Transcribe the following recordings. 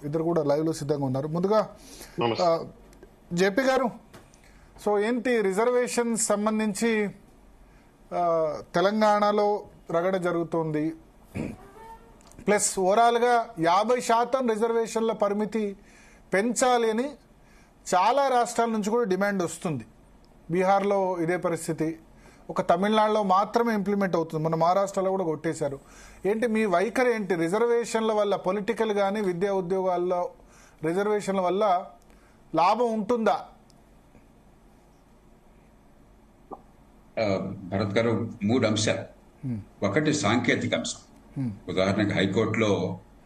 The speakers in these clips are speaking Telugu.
ఇద్దరు కూడా లైవ్లో సిద్ధంగా ఉన్నారు. ముందుగా జేపీ గారు, సో ఏంటి రిజర్వేషన్ సంబంధించి తెలంగాణలో రగడ జరుగుతోంది, ప్లస్ ఓవరాల్గా 50% రిజర్వేషన్ల పరిమితి పెంచాలి అని చాలా రాష్ట్రాల నుంచి కూడా డిమాండ్ వస్తుంది. బీహార్లో ఇదే పరిస్థితి, ఒక తమిళనాడులో మాత్రమే ఇంప్లిమెంట్ అవుతుంది, మన మహారాష్ట్రలో కూడా కొట్టేశారు. ఏంటి మీ వైఖరి ఏంటి? రిజర్వేషన్ల వల్ల పొలిటికల్ కానీ విద్యా ఉద్యోగాల్లో రిజర్వేషన్ల వల్ల లాభం ఉంటుందా? భరత్ గారు, 3 అంశాలు. ఒకటి సాంకేతిక అంశం. ఉదాహరణకు హైకోర్టులో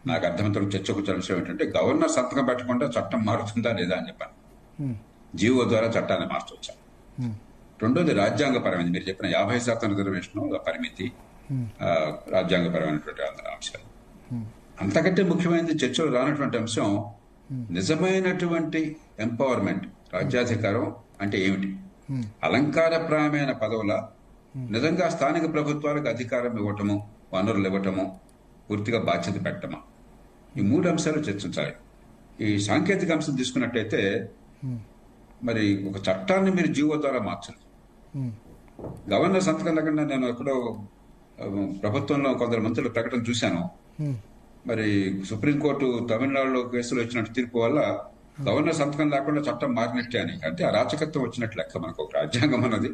నాకు అర్థమంతరం చర్చకొచ్చిన అంశం ఏంటంటే గవర్నర్ సంతకం పెట్టకుండా చట్టం మారుతుందా లేదా అని చెప్పాను. జీవో ద్వారా చట్టాన్ని మార్చవచ్చా. రెండోది రాజ్యాంగపరమైనది, మీరు చెప్పిన 50% రిజర్వేషన్ పరిమితి, రాజ్యాంగపరమైనటువంటి అంశాలు. అంతకంటే ముఖ్యమైనది చర్చలో రానటువంటి అంశం నిజమైనటువంటి ఎంపవర్మెంట్, రాజ్యాధికారం అంటే ఏమిటి. అలంకారప్రాయమైన పదవుల నిజంగా స్థానిక ప్రభుత్వాలకు అధికారం ఇవ్వటము, వనరులు ఇవ్వటము, పూర్తిగా బాధ్యత పెట్టమా, ఈ 3 అంశాలు చర్చించాలి. ఈ సాంకేతిక అంశం తీసుకున్నట్టయితే మరి ఒక చట్టాన్ని మీరు జీవో ద్వారా మార్చండి. గవర్నర్ సంతకం లేకుండా నేను ఎక్కడో ప్రభుత్వంలో కొందరు మంత్రుల ప్రకటన చూశాను. మరి సుప్రీంకోర్టు తమిళనాడులో కేసులో ఇచ్చినట్టు తీర్పు వల్ల గవర్నర్ సంతకం లేకుండా చట్టం మారినట్టే అని. అంటే అరాచకత్వం వచ్చినట్లు లెక్క. మనకు ఒక రాజ్యాంగం అన్నది,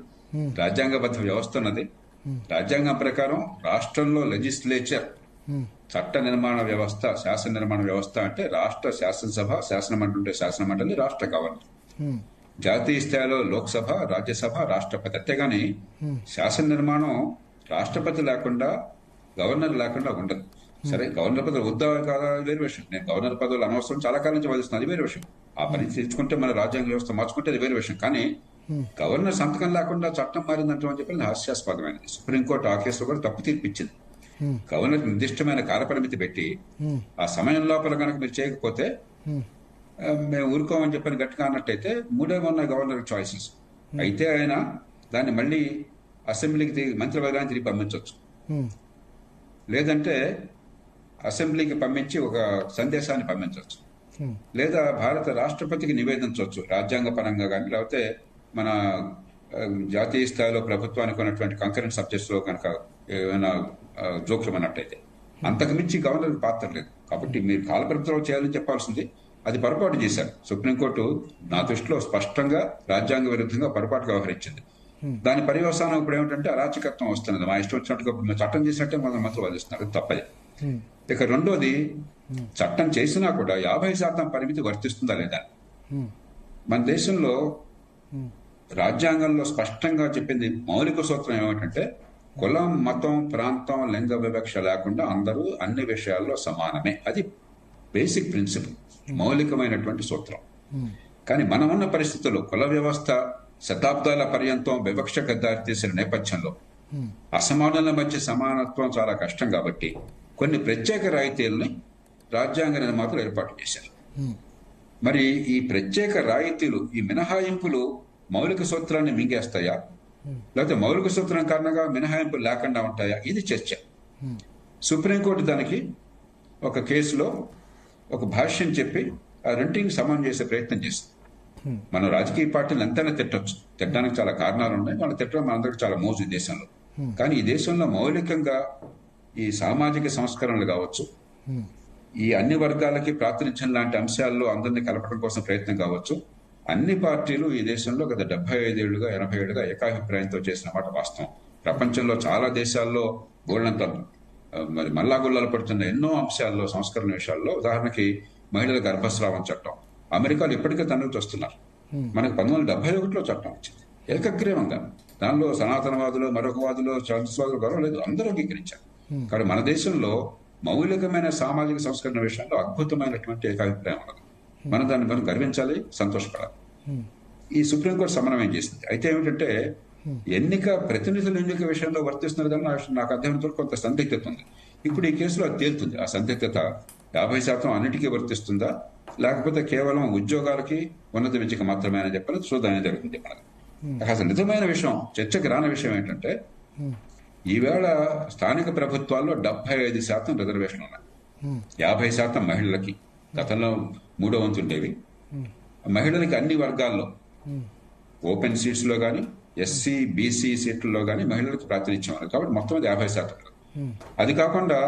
రాజ్యాంగబద్ధ వ్యవస్థ ఉన్నది. రాజ్యాంగం ప్రకారం రాష్ట్రంలో లెజిస్లేచర్, చట్ట నిర్మాణ వ్యవస్థ, శాసన నిర్మాణ వ్యవస్థ అంటే రాష్ట్ర శాసనసభ, శాసనమండలి ఉంటే శాసనమండలి, రాష్ట్ర గవర్నర్. జాతీయ స్థాయిలో లోక్సభ, రాజ్యసభ, రాష్ట్రపతి. అంతేగాని శాసన నిర్మాణం రాష్ట్రపతి లేకుండా, గవర్నర్ లేకుండా ఉండదు. సరే, గవర్నర్ పదవులు వద్దా కాదా వేరే విషయం. నేను గవర్నర్ పదవులు అనవసరం చాలా కాలం నుంచి వాదిస్తున్నాను, అది వేరే విషయం. ఆ పని తెచ్చుకుంటే మన రాజ్యాంగ వ్యవస్థ మార్చుకుంటే అది వేరే విషయం. కానీ గవర్నర్ సంతకం లేకుండా చట్టం మారిందంటే అని చెప్పి హాస్యాస్పదమైనది. సుప్రీంకోర్టు ఆ కేసులో కూడా తప్పు తీర్పిచ్చింది. గవర్నర్ నిర్దిష్టమైన కాలపరిమితి పెట్టి ఆ సమయం లోపల కనుక మీరు చేయకపోతే మేము ఊరుకోమని చెప్పని గట్టిగా అన్నట్టయితే 3 ఉన్నాయి గవర్నర్ చాయిసెస్. అయితే ఆయన దాన్ని మళ్ళీ అసెంబ్లీకి మంత్రివర్గాన్ని తిరిగి పంపించవచ్చు, లేదంటే అసెంబ్లీకి పంపించి ఒక సందేశాన్ని పంపించవచ్చు, లేదా భారత రాష్ట్రపతికి నివేదించవచ్చు రాజ్యాంగ పరంగా కానీ, లేకపోతే మన జాతీయ స్థాయిలో ప్రభుత్వానికి ఉన్నటువంటి కంకరెంట్ సబ్జెక్ట్స్ లో కనుక ఏమైనా జోక్యం అన్నట్టయితే. అంతకుమించి గవర్నర్ పాత్ర లేదు. కాబట్టి మీరు కాలపరిమితిలో చేయాలని చెప్పాల్సింది, అది పొరపాటు చేశారు. సుప్రీంకోర్టు నా దృష్టిలో స్పష్టంగా రాజ్యాంగ విరుద్ధంగా పొరపాటుగా వ్యవహరించింది. దాని పర్యవసానం ఇప్పుడు ఏమిటంటే అరాచకత్వం వస్తున్నది. మా ఇష్టం వచ్చినట్టుగా చట్టం చేసినట్టే మన మంత్రులు వాదిస్తున్నారు, తప్పది. ఇక రెండోది, చట్టం చేసినా కూడా 50% పరిమితి వర్తిస్తుందా లేదా. మన దేశంలో రాజ్యాంగంలో స్పష్టంగా చెప్పింది మౌలిక సూత్రం ఏమిటంటే కులం, మతం, ప్రాంతం, లింగ వివక్ష లేకుండా అందరూ అన్ని విషయాల్లో సమానమే. అది బేసిక్ ప్రిన్సిపల్, మౌలికమైనటువంటి సూత్రం. కానీ మనం ఉన్న పరిస్థితుల్లో కుల వ్యవస్థ శతాబ్దాల పర్యంతం వివక్షకు దారితీసిన నేపథ్యంలో అసమానుల మధ్య సమానత్వం చాలా కష్టం. కాబట్టి కొన్ని ప్రత్యేక రాయితీలని రాజ్యాంగ నిర్మాతలు ఏర్పాటు చేశారు. మరి ఈ ప్రత్యేక రాయితీలు, ఈ మినహాయింపులు మౌలిక సూత్రాన్ని మింగేస్తాయా, లేకపోతే మౌలిక సూత్రం కారణంగా మినహాయింపులు లేకుండా ఉంటాయా, ఇది చర్చ. సుప్రీంకోర్టు దానికి ఒక కేసులో ఒక భాష్యం చెప్పి ఆ రెంటిని సమానం చేసే ప్రయత్నం చేస్తుంది. మనం రాజకీయ పార్టీలు ఎంతైనా తిట్టొచ్చు, తిట్టడానికి చాలా కారణాలు ఉన్నాయి. వాళ్ళు తిట్టడం మనందరికీ చాలా మోజు ఈ దేశంలో. కానీ ఈ దేశంలో మౌలికంగా ఈ సామాజిక సంస్కరణలు కావచ్చు, ఈ అన్ని వర్గాలకి ప్రాతినిధ్యం లాంటి అంశాల్లో అందరినీ కలపడం కోసం ప్రయత్నం కావచ్చు, అన్ని పార్టీలు ఈ దేశంలో గత 75 ఏళ్లుగా 80 ఏళ్లుగా ఏకాభిప్రాయంతో చేసిన మాట వాస్తవం. ప్రపంచంలో చాలా దేశాల్లో గోల్డంత మరి మల్లాగుల్లాలు పడుతున్న ఎన్నో అంశాల్లో, సంస్కరణ విషయాల్లో, ఉదాహరణకి మహిళల గర్భస్రావం చట్టం అమెరికాలో ఇప్పటికే తనకు వస్తున్నారు. మనకు 1971లో చట్టం వచ్చింది ఏకగ్రీవంగా. దానిలో సనాతనవాదులు, మరొక వాదులు, చాంద్రవాదులు గొడవ లేదు, అందరూ అంగీకరించారు. కానీ మన దేశంలో మౌలికమైన సామాజిక సంస్కరణ విషయంలో అద్భుతమైనటువంటి ఏకాభిప్రాయం ఉన్నది. మనం దాన్ని గర్వించాలి, సంతోషపడాలి. ఈ సుప్రీంకోర్టు సమన్వయం చేసింది. అయితే ఏమిటంటే ప్రతినిధుల ఎన్నిక విషయంలో వర్తిస్తున్నదని నాకు అర్థమైనంత కొంత సందిగ్ధత ఉంది. ఇప్పుడు ఈ కేసులో అది తేలుతుంది. ఆ సందిగ్ధత 50% అన్నిటికీ వర్తిస్తుందా, లేకపోతే కేవలం ఉద్యోగాలకి, ఉన్నత విద్యకి మాత్రమే అని చెప్పని చూడడం జరుగుతుంది. మనకు అసలు నిజమైన విషయం, చర్చకు రాని విషయం ఏంటంటే ఈవేళ స్థానిక ప్రభుత్వాల్లో 75% రిజర్వేషన్ ఉన్నాయి. 50% మహిళలకి, గతంలో 3వ వంతు ఉండేవి. మహిళలకి అన్ని వర్గాల్లో ఓపెన్ సీట్స్ లో కానీ ఎస్సీ బీసీ సీట్లలో కానీ మహిళలకు ప్రాతినిధ్యం ఉంది. కాబట్టి మొత్తం అది 50%. అది కాకుండా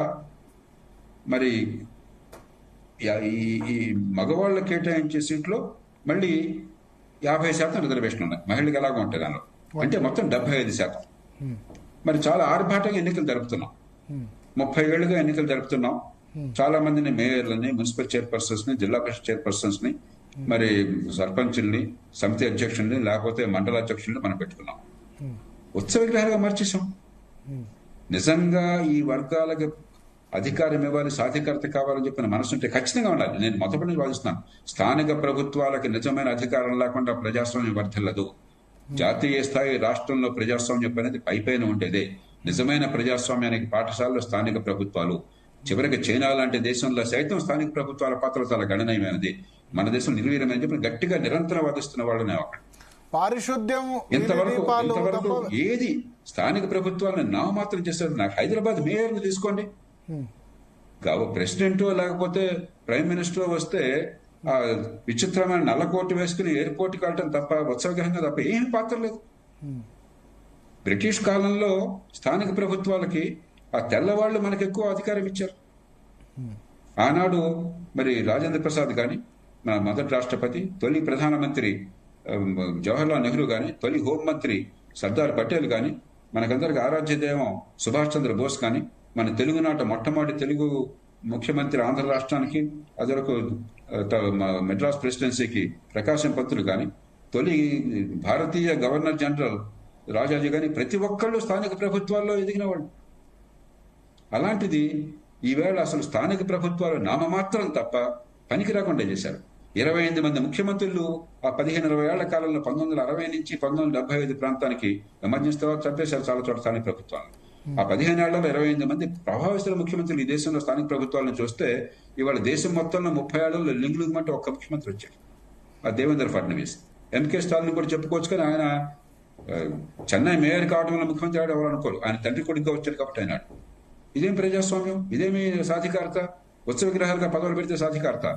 మరి ఈ మగవాళ్ళ కేటాయించే సీట్లో మళ్ళీ 50% రిజర్వేషన్ ఉన్నాయి. మహిళలకు ఎలాగో ఉంటాయి దానిలో, అంటే మొత్తం 75%. మరి చాలా ఆర్భాటంగా ఎన్నికలు జరుపుతున్నాం. 30 ఏళ్లుగా ఎన్నికలు జరుపుతున్నాం. చాలా మందిని మేయర్లని, మున్సిపల్ చైర్పర్సన్స్ ని, జిల్లా పరిషత్ చైర్పర్సన్స్ ని, మరి సర్పంచుల్ని, సమితి అధ్యక్షుల్ని, లేకపోతే మండల అధ్యక్షుల్ని మనం పెట్టుకున్నాం. ఉత్సవ విగ్రహాలుగా మార్చేసాం. నిజంగా ఈ వర్గాలకు అధికారం ఇవ్వాలి, సాధికారత కావాలని చెప్పిన మనసుంటే ఖచ్చితంగా ఉండాలి. నేను మొదటి నుంచి వాదిస్తున్నాను, స్థానిక ప్రభుత్వాలకి నిజమైన అధికారం లేకుండా ప్రజాస్వామ్యం వర్ధిల్లదు. జాతీయ స్థాయి రాష్ట్రంలో ప్రజాస్వామ్యం అనేది పైపైన ఉండేదే. నిజమైన ప్రజాస్వామ్యానికి పాఠశాలలో స్థానిక ప్రభుత్వాలు. చివరికి చైనా లాంటి దేశంలో సైతం స్థానిక ప్రభుత్వాల పాత్ర చాలా గణనీయమైనది. మన దేశం నిర్వీర్యమని చెప్పి గట్టిగా నిరంతరం వాదిస్తున్న వాళ్ళనే ఒకటి. పారిశుద్ధ్యం ఇంతవరకు ఏది స్థానిక ప్రభుత్వాలను నామమాత్రం చేశారు. నాకు హైదరాబాద్ మేయర్ని తీసుకోండి, ప్రెసిడెంట్ లేకపోతే ప్రైమ్ మినిస్టర్ వస్తే ఆ విచిత్రమైన నల్లకోటు వేసుకుని ఎయిర్పోర్ట్కి వెళ్ళటం తప్ప, ఉత్సవగ్రహంగా తప్ప ఏమి పాత్ర లేదు. బ్రిటిష్ కాలంలో స్థానిక ప్రభుత్వాలకి ఆ తెల్లవాళ్లు మనకు ఎక్కువ అధికారం ఇచ్చారు. ఆనాడు మరి రాజేంద్ర ప్రసాద్ గాని, మన మొదటి రాష్ట్రపతి, తొలి ప్రధానమంత్రి జవహర్లాల్ నెహ్రూ గాని, తొలి హోంమంత్రి సర్దార్ పటేల్ గాని, మనకందరికి ఆరాధ్య దైవం సుభాష్ చంద్ర బోస్ గాని, మన తెలుగునాట మొట్టమొదటి తెలుగు ముఖ్యమంత్రి ఆంధ్ర రాష్ట్రానికి అదొరకు మెడ్రాస్ ప్రెసిడెన్సీకి ప్రకాశం పంతులు కానీ, తొలి భారతీయ గవర్నర్ జనరల్ రాజాజీ కానీ, ప్రతి ఒక్కళ్ళు స్థానిక ప్రభుత్వాల్లో ఎదిగిన వాళ్ళు. అలాంటిది ఈవేళ అసలు స్థానిక ప్రభుత్వాలు నామమాత్రం తప్ప పనికి రాకుండా చేశారు. 25 మంది ముఖ్యమంత్రులు ఆ 15-20 ఏళ్ల కాలంలో 1960 నుంచి 1975 ప్రాంతానికి ఎమర్జెన్సీ తర్వాత చంపేశారు చాలా చోట్ల స్థానిక ప్రభుత్వాలు. ఆ 15 ఏళ్లలో 25 మంది ప్రభావితుల ముఖ్యమంత్రులు ఈ దేశంలో స్థానిక ప్రభుత్వాలను చూస్తే, ఇవాళ దేశం మొత్తంలో 30 ఏళ్లలో లింగులుమంటే ఒక్క ముఖ్యమంత్రి వచ్చారు, ఆ దేవేంద్ర ఫడ్నవీస్. ఎంకే స్టాలిన్ కూడా చెప్పుకోవచ్చు, కానీ ఆయన చెన్నై మేయర్ కావడం వల్ల ముఖ్యమంత్రి ఎవరు అనుకోరు. ఆయన తండ్రి కొడుకుగా వచ్చాడు కాబట్టి ఆయన. ఇదేం ప్రజాస్వామ్యం, ఇదేమి సాధికారత? ఉత్సవ విగ్రహాలుగా పదవులు పెడితే సాధికారత?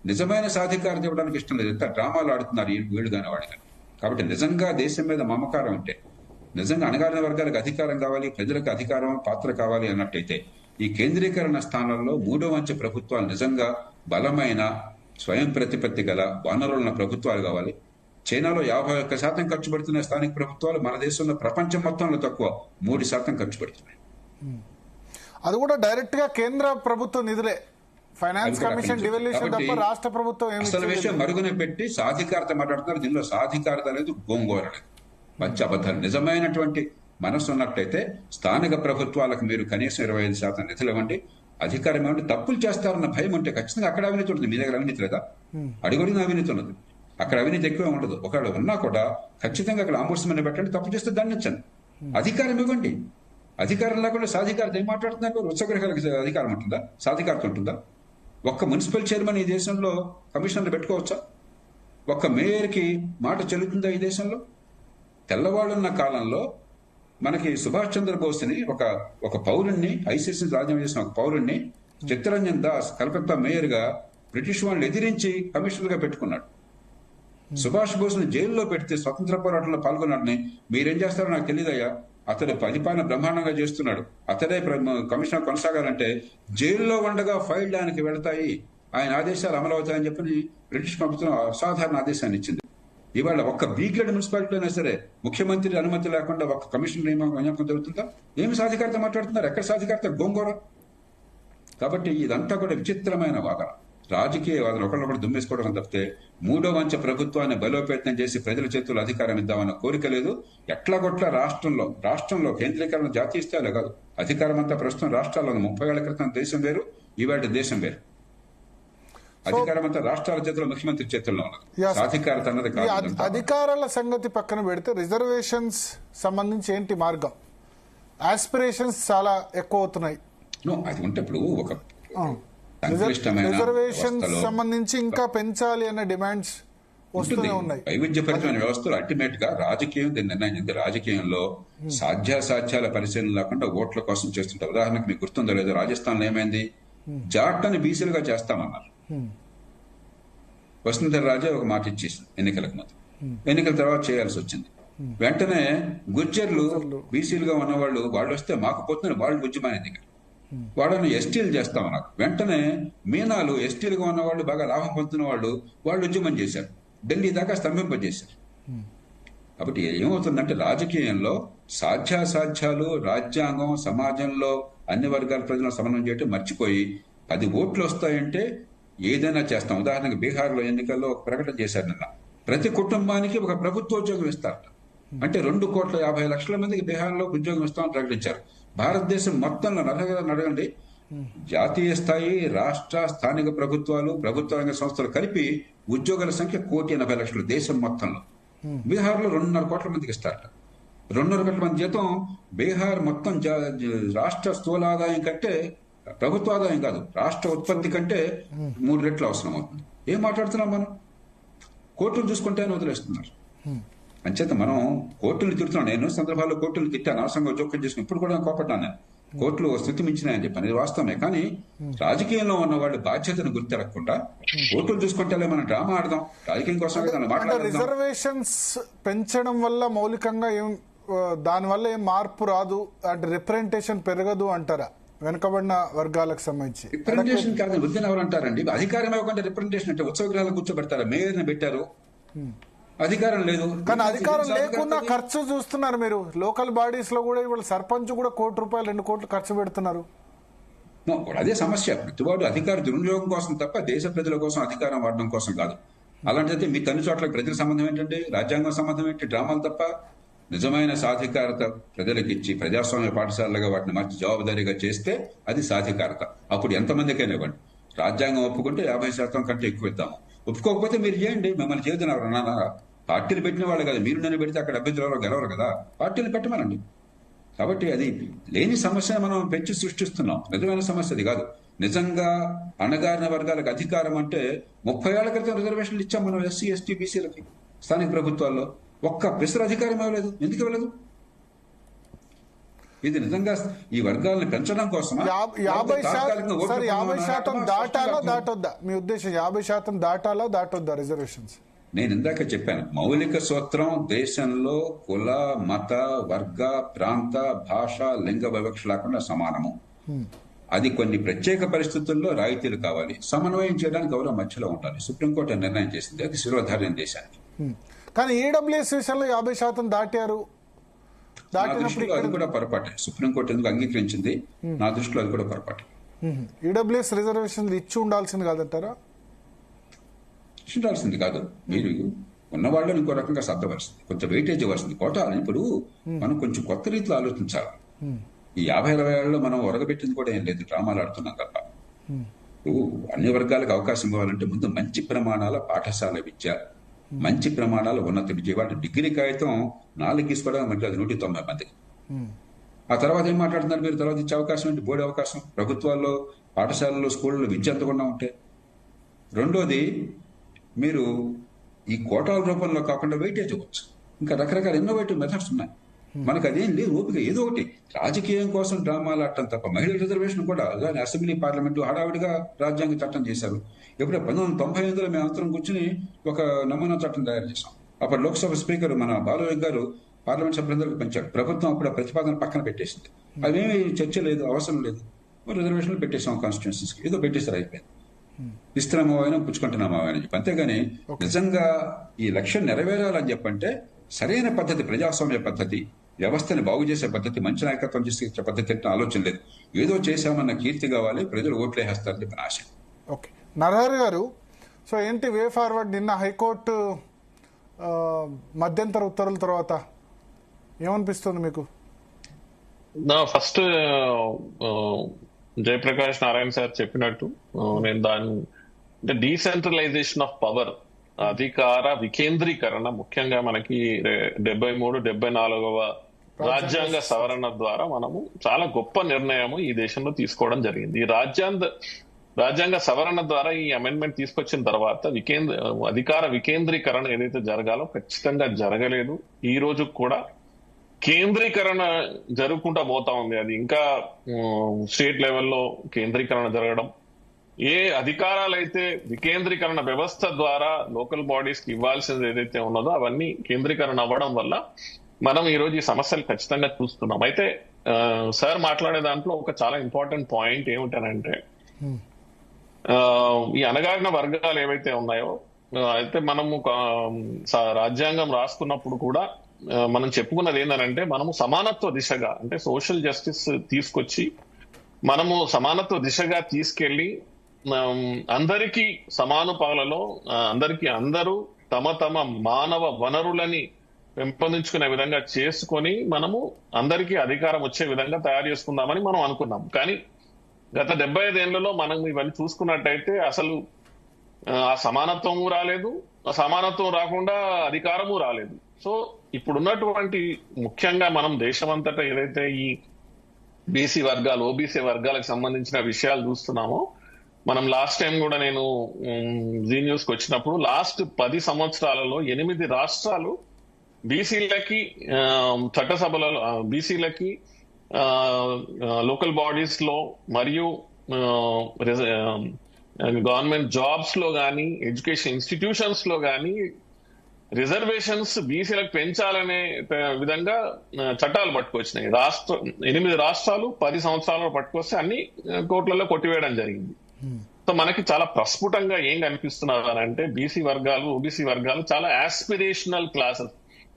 నిజమైన సాధికారత ఇవ్వడానికి ఇష్టం లేదు. ఎంత డ్రామాలు ఆడుతున్నారు ఈ వీళ్ళు కానీ వాడు కానీ. కాబట్టి నిజంగా దేశం మీద మమకారం ఉంటే, నిజంగా అణగారిన వర్గాలకు అధికారం కావాలి, ప్రజలకు అధికారం పాత్ర కావాలి అన్నట్టయితే, ఈ కేంద్రీకరణ స్థానంలో 3వ అంచె ప్రభుత్వాలు నిజంగా బలమైన స్వయం ప్రతిపత్తి గల వనరులున్న ప్రభుత్వాలు కావాలి. చైనాలో 51% ఖర్చు పెడుతున్న స్థానిక ప్రభుత్వాలు మన దేశంలో ప్రపంచం మొత్తంలో తక్కువ 3% ఖర్చు పెడుతున్నాయి. అది కూడా డైరెక్ట్ గా కేంద్ర ప్రభుత్వ నిధులే, ఫైనాన్స్ కమిషన్ డివల్యూషన్ తప్ప రాష్ట్ర ప్రభుత్వం అసలు విషయం మరుగున పెట్టి సాధికారత మాట్లాడుతున్నారు. దీనిలో సాధికారత అనేది గోంగూర లేదు, మంచి అబద్ధాలు. నిజమైనటువంటి మనసు ఉన్నట్టయితే స్థానిక ప్రభుత్వాలకు మీరు కనీసం 25% నిధులు ఇవ్వండి, అధికారం ఇవ్వండి. తప్పులు చేస్తారన్న భయం ఉంటే ఖచ్చితంగా అక్కడ అవినీతి ఉంటుంది. మీ దగ్గర అవినీతి లేదా? అడుగుడిన అవినీతి ఉన్నది, అక్కడ అవినీతి ఎక్కువ ఉండదు. ఒకవేళ ఉన్నా కూడా ఖచ్చితంగా అక్కడ ఆంబుడ్స్మన్ పెట్టండి, తప్పు చేస్తే దండించండి. అధికారం ఇవ్వండి. అధికారం లేకుండా సాధికారత ఏం మాట్లాడుతున్నారు? ఉత్సవగృహాలకు అధికారం ఉంటుందా? సాధికారత ఉంటుందా? ఒక్క మున్సిపల్ చైర్మన్ ఈ దేశంలో కమిషనర్లు పెట్టుకోవచ్చా? ఒక్క మేయర్కి మాట చెల్లుతుందా ఈ దేశంలో? తెల్లవాళ్ళున్న కాలంలో మనకి సుభాష్ చంద్రబోస్ని ఒక పౌరుణ్ణి, ఐసీసీ రాజ్యం చేసిన ఒక పౌరుణ్ణి చిత్తరంజన్ దాస్ కలకత్తా మేయర్గా బ్రిటిష్ వాళ్ళని ఎదిరించి కమిషనర్గా పెట్టుకున్నాడు. సుభాష్ బోస్ని జైల్లో పెడితే స్వతంత్ర పోరాటంలో పాల్గొన్నాడని మీరేం చేస్తారో నాకు తెలియదయ్యా, అతడు పరిపాలన బ్రహ్మాండంగా చేస్తున్నాడు, అతడే కమిషనర్ కొనసాగాలంటే జైల్లో ఉండగా ఫైల్ దానికి వెళతాయి, ఆయన ఆదేశాలు అమలు అవుతాయని చెప్పి బ్రిటిష్ ప్రభుత్వం అసాధారణ ఆదేశాన్ని ఇచ్చింది. ఇవాళ ఒక్క బీగ్రేడ్ మున్సిపాలిటీ అయినా సరే ముఖ్యమంత్రి అనుమతి లేకుండా ఒక్క కమిషనర్ నియామకం జరుగుతుందా? ఏమి సాధికారత మాట్లాడుతున్నారు? ఎక్కడ సాధికారత? గోంగూర. కాబట్టి ఇదంతా కూడా విచిత్రమైన వాదన, రాజకీయ వాదన, ఒకళ్ళొకటి దుమ్మేసుకోవడం తప్పితే 3వ అంచె ప్రభుత్వాన్ని బలోపేతం చేసి ప్రజల చేతుల్లో అధికారం ఇద్దామన్న కోరిక లేదు. ఎట్లాగొట్ల రాష్ట్రంలో కేంద్రీకరణ జాతీయ స్థాయిలో కాదు, అధికారం అంతా ప్రస్తుతం రాష్ట్రాల్లో. 30 ఏళ్ల క్రితం దేశం వేరు, ఈవేళ దేశం వేరు. అధికారం అంతా రాష్ట్రాల చేతిలో, ముఖ్యమంత్రి చేతుల్లో ఉన్నది. సాధికారత అన్నది కాదు. అధికారాల సంగతి పక్కన పెడితే రిజర్వేషన్స్ సంబంధించి ఏంటి మార్గం? ఆస్పిరేషన్స్ చాలా ఎక్కువ అవుతున్నాయి. అది ఉంటే ఇప్పుడు ఒక రిజర్వేషన్ సంబంధించి ఇంకా పెంచాలి అన్న డిమాండ్స్ వస్తూనే ఉన్నాయి. వైవిధ్యపరమైన వ్యవస్థలు అల్టిమేట్ గా రాజకీయం దీన్ని నిర్ణయించింది. రాజకీయంలో సాధ్యాసాధ్యాల పరిశీలన లేకుండా ఓట్ల కోసం చేస్తుంటారు. ఉదాహరణకు మీకు గుర్తుందో లేదో, రాజస్థాన్ లో ఏమైంది? జాట్ అని బీసీలుగా చేస్తామన్నారు. వసుంధర రాజే ఒక మాట ఇచ్చేసింది ఎన్నికలకు ముందు. ఎన్నికల తర్వాత చేయాల్సి వచ్చింది. వెంటనే గుజ్జర్లు బీసీలుగా ఉన్నవాళ్ళు వాళ్ళు వస్తే మాకు పోతున్న వాళ్ళు ఉద్యమాన్ని దిగారు. వాళ్ళని ఎస్టీలు చేస్తామన్నారు. వెంటనే మీనాలు ఎస్టీలుగా ఉన్నవాళ్ళు బాగా లాభం పొందుతున్న వాళ్ళు ఉద్యమం చేశారు. ఢిల్లీ దాకా స్తంభింపజేశారు. కాబట్టి ఏమవుతుందంటే రాజకీయంలో సాధ్యాసాధ్యాలు, రాజ్యాంగం, సమాజంలో అన్ని వర్గాల ప్రజలను సమన్వయం చేయటం మర్చిపోయి 10 ఓట్లు వస్తాయంటే ఏదైనా చేస్తాం. ఉదాహరణకు బీహార్లో ఎన్నికల్లో ఒక ప్రకటన చేశారు నిన్న, ప్రతి కుటుంబానికి ఒక ప్రభుత్వ ఉద్యోగం ఇస్తారట. అంటే 2,50,00,000 మందికి బీహార్లో ఉద్యోగం ఇస్తామని ప్రకటించారు. భారతదేశం మొత్తంలో నడగండి, జాతీయ స్థాయి, రాష్ట్ర, స్థానిక ప్రభుత్వాలు, ప్రభుత్వ రంగ సంస్థలు కలిపి ఉద్యోగాల సంఖ్య 1,80,00,000 దేశం మొత్తంలో. బీహార్లో 2.5 కోట్ల మందికి ఇస్తారట. 2.5 కోట్ల మంది జీతం బీహార్ మొత్తం రాష్ట్ర స్థూల ఆదాయం కంటే, ప్రభుత్వ ఆదాయం కాదు, రాష్ట్ర ఉత్పత్తి కంటే 3 రెట్లు అవసరం అవుతుంది. ఏం మాట్లాడుతున్నాం మనం? కోర్టులు చూసుకుంటే వదిలేస్తున్నారు. అంచేత మనం కోర్టులు తిడుతున్నాం. నేను సందర్భాల్లో కోర్టులు తిట్టాను, అవసరంగా జోక్యం చేసుకుని ఇప్పుడు కూడా కోపడ్డాను. నేను కోర్టులు స్థితి మించినాయని చెప్పాను, ఇది వాస్తవమే. కానీ రాజకీయంలో ఉన్న వాళ్ళు బాధ్యతను గుర్తెరగకుండా కోర్టులు చూసుకుంటే మనం డ్రామా ఆడదాం, రాజకీయం కోసం మాట్లాడదాం. రిజర్వేషన్స్ పెంచడం వల్ల మౌలికంగా దానివల్ల ఏం మార్పు రాదు అంటే రిప్రజెంటేషన్ పెరగదు అంటారా వెనుకబడిన వర్గాలకు సంబంధించి? రిప్రజెంటేషన్ కాదు, వృద్ధి ఎవరు అంటారండి? అధికారం ఇవ్వకుండా రిప్రజెంటేషన్ అంటే ఉత్సవగృహాలు కూర్చోబెడతారా? మేయర్ని పెట్టారు, అధికారం లేదు. కానీ అధికారం లేకుండా ఖర్చు చూస్తున్నారు మీరు. లోకల్ బాడీస్ లో కూడా ఇవాళ సర్పంచ్ కూడా ₹1,00,00,000, ₹2,00,00,000 ఖర్చు పెడుతున్నారు. అదే సమస్య. ప్రతివాడు అధికార దుర్వినియోగం కోసం తప్ప దేశ ప్రజల కోసం అధికారం వాడడం కోసం కాదు. అలాంటిదైతే మీ తల్లి చోట్ల ప్రజల సంబంధం ఏంటంటే, రాజ్యాంగం సంబంధం ఏంటి? డ్రామాలు తప్ప. నిజమైన సాధికారత ప్రజలకు ఇచ్చి ప్రజాస్వామ్య పాఠశాలలుగా వాటిని మార్చి జవాబుదారీగా చేస్తే అది సాధికారత. అప్పుడు ఎంతమందికైనా ఇవ్వండి. రాజ్యాంగం ఒప్పుకుంటే 50% కంటే ఎక్కువ ఇద్దాము. ఒప్పుకోకపోతే మీరు చేయండి, మిమ్మల్ని చేద్దాం. పార్టీలు పెట్టిన వాళ్ళు కదా, మీరు నన్ను పెడితే అక్కడ అభ్యర్థులు గెలవరు కదా, పార్టీలు పెట్టమనండి. కాబట్టి అది లేని సమస్య మనం పెంచి సృష్టిస్తున్నాం. నిజమైన సమస్య అది కాదు. నిజంగా అణగారిన వర్గాలకు అధికారం అంటే 30 ఏళ్ల క్రితం రిజర్వేషన్లు ఇచ్చాం మనం ఎస్సీ, ఎస్టీ, బీసీలకి స్థానిక ప్రభుత్వాల్లో. ఒక్క పిసర అధికారం ఇవ్వలేదు. ఎందుకు ఇవ్వలేదు? ఇది నిజంగా ఈ వర్గాలను పెంచడం కోసం 50% దాటాలా దాటొద్దా? మీ ఉద్దేశం 50% దాటాలా దాటొద్దా రిజర్వేషన్స్? నేను ఇందాక చెప్పాను, మౌలిక సూత్రం దేశంలో కుల, మత, వర్గ, ప్రాంత, భాష, లింగ వివక్ష లేకుండా సమానము. అది కొన్ని ప్రత్యేక పరిస్థితుల్లో రాయితీలు కావాలి. సమన్వయం చేయడానికి ఎవరో మధ్యలో ఉండాలి. సుప్రీంకోర్టు నిర్ణయం చేసింది, అది శిరోధార్యం దేశానికి. కానీ ఈడబ్ల్యూఎస్ విషయంలో 50% దాటారు. అది కూడా పొరపాటే. సుప్రీంకోర్టు ఎందుకు అంగీకరించింది? నా దృష్టిలో అది కూడా పొరపాటు. ఈడబ్ల్యూఎస్ రిజర్వేషన్ ఇచ్చి ఉండాల్సింది కాదంటారా? ఉండాల్సింది కాదు. మీరు ఉన్న వాళ్ళని ఇంకో రకంగా సర్దవలసింది, కొంచెం వెయిటేజ్ ఇవ్వాల్సింది. కోటాలని ఇప్పుడు మనం కొంచెం కొత్త రీతిలో ఆలోచించాలి. ఈ 50-60 ఏళ్లలో మనం ఒరగబెట్టింది కూడా ఏం లేదు, డ్రామాలు ఆడుతున్నాం తప్ప. అన్ని వర్గాలకు అవకాశం ఇవ్వాలంటే ముందు మంచి ప్రమాణాల పాఠశాల విద్య, మంచి ప్రమాణాల ఉన్నత విద్య. వాటి డిగ్రీ కాగితం 4 తీసుకోవడానికి మంచి, అది 190 మందికి. ఆ తర్వాత ఏం మాట్లాడుతున్నారు మీరు? తర్వాత ఇచ్చే అవకాశం ఏంటి? బోర్డు అవకాశం. ప్రభుత్వాల్లో, పాఠశాలలో, స్కూళ్ళలో విద్య ఎంతకుండా ఉంటే. రెండోది, మీరు ఈ కోటాల రూపంలో కాకుండా వెయిటేజ్ ఇవ్వచ్చు. ఇంకా రకరకాల ఇన్నోవేటివ్ మెథడ్స్ ఉన్నాయి. మనకు అదేం లేదు, ఓపిక. ఏదో ఒకటి రాజకీయం కోసం డ్రామాలు ఆడటం తప్ప. మహిళల రిజర్వేషన్ కూడా అలానే అసెంబ్లీ, పార్లమెంటు హడావిడిగా రాజ్యాంగ చట్టం చేశారు. ఎప్పుడో 1998లో మేము అందరం కూర్చుని ఒక నమూనా చట్టం తయారు చేశాం. అప్పుడు లోక్సభ స్పీకర్ మన బాలయ్య గారు పార్లమెంట్ సభ్యులందరికీ పంచాడు. ప్రభుత్వం అప్పుడు ప్రతిపాదన పక్కన పెట్టేసింది. అవేమీ చర్చ లేదు, అవసరం లేదు. రిజర్వేషన్లు పెట్టేసాం కాన్స్టిట్యూన్సీస్కి, ఏదో పెట్టేసారు, అయిపోయింది. ఇస్తున్నామోవైనా పుచ్చుకుంటున్నామోవైనా చెప్పి. అంతేగాని నిజంగా ఈ లక్ష్యం నెరవేరాలని చెప్పంటే సరైన పద్ధతి, ప్రజాస్వామ్య పద్ధతి, వ్యవస్థని బాగు చేసే పద్ధతి, మంచి నాయకత్వం చేసే పద్ధతి అంటే ఆలోచన లేదు. ఏదో చేశామన్న కీర్తి కావాలి, ప్రజలు ఓట్లేసేస్తారని చెప్పిన ఆశ. ఓకే, నరహరి గారు, సో ఏంటి వే ఫార్వర్డ్? నిన్న హైకోర్టు మధ్యంతర ఉత్తర్వుల తర్వాత ఏమనిపిస్తుంది మీకు? ఫస్ట్ జయప్రకాష్ నారాయణ సార్ చెప్పినట్టు నేను దాని అంటే డీసెంట్రలైజేషన్ ఆఫ్ పవర్, అధికార వికేంద్రీకరణ, ముఖ్యంగా మనకి 73, 74వ రాజ్యాంగ సవరణ ద్వారా మనము చాలా గొప్ప నిర్ణయము ఈ దేశంలో తీసుకోవడం జరిగింది. ఈ రాజ్యాంగ సవరణ ద్వారా ఈ అమెండ్మెంట్ తీసుకొచ్చిన తర్వాత అధికార వికేంద్రీకరణ ఏదైతే జరగాలో ఖచ్చితంగా జరగలేదు. ఈ రోజు కూడా కేంద్రీకరణ జరుగుకుంటా పోతా ఉంది. అది ఇంకా స్టేట్ లెవెల్లో కేంద్రీకరణ జరగడం, ఏ అధికారాలైతే వికేంద్రీకరణ వ్యవస్థ ద్వారా లోకల్ బాడీస్ కి ఇవ్వాల్సింది ఏదైతే ఉన్నదో అవన్నీ కేంద్రీకరణ అవ్వడం వల్ల మనం ఈ రోజు ఈ సమస్యలు ఖచ్చితంగా చూస్తున్నాం. అయితే సార్ మాట్లాడే దాంట్లో ఒక చాలా ఇంపార్టెంట్ పాయింట్ ఏమిటనంటే ఈ అణగారిన వర్గాలు ఏవైతే ఉన్నాయో అయితే మనము రాజ్యాంగం రాసుకున్నప్పుడు కూడా మనం చెప్పుకున్నది ఏంటంటే మనము సమానత్వ దిశగా అంటే సోషల్ జస్టిస్ తీసుకొచ్చి మనము సమానత్వ దిశగా తీసుకెళ్లి అందరికీ సమానుపాలలో అందరూ తమ తమ మానవ వనరులని పెంపొందించుకునే విధంగా చేసుకొని మనము అందరికీ అధికారం వచ్చే విధంగా తయారు చేసుకుందామని మనం అనుకున్నాం. కానీ గత 75 ఏళ్లలో మనం ఇవన్నీ చూసుకున్నట్టయితే అసలు ఆ సమానత్వము రాలేదు, ఆ సమానత్వం రాకుండా అధికారము రాలేదు. సో ఇప్పుడున్నటువంటి ముఖ్యంగా మనం దేశమంతటా ఏదైతే ఈ బీసీ వర్గాలు ఓబీసీ వర్గాలకు సంబంధించిన విషయాలు చూస్తున్నామో మనం లాస్ట్ టైం కూడా నేను జీ న్యూస్ కి వచ్చినప్పుడు లాస్ట్ 10 సంవత్సరాలలో 8 రాష్ట్రాలు బీసీలకి చట్టసభలలో బీసీలకి లోకల్ బాడీస్ లో మరియు గవర్నమెంట్ జాబ్స్ లో కానీ ఎడ్యుకేషన్ ఇన్స్టిట్యూషన్స్ లో కానీ రిజర్వేషన్స్ బీసీలకు పెంచాలనే విధంగా చట్టాలు పట్టుకొచ్చినాయి. 8 రాష్ట్రాలు 10 సంవత్సరాలు పట్టుకొస్తే అన్ని కోర్టులలో కొట్టివేయడం జరిగింది. సో మనకి చాలా ప్రస్ఫుటంగా ఏం కనిపిస్తున్నారు అంటే బీసీ వర్గాలు ఓబీసీ వర్గాలు చాలా ఆస్పిరేషనల్ క్లాసెస్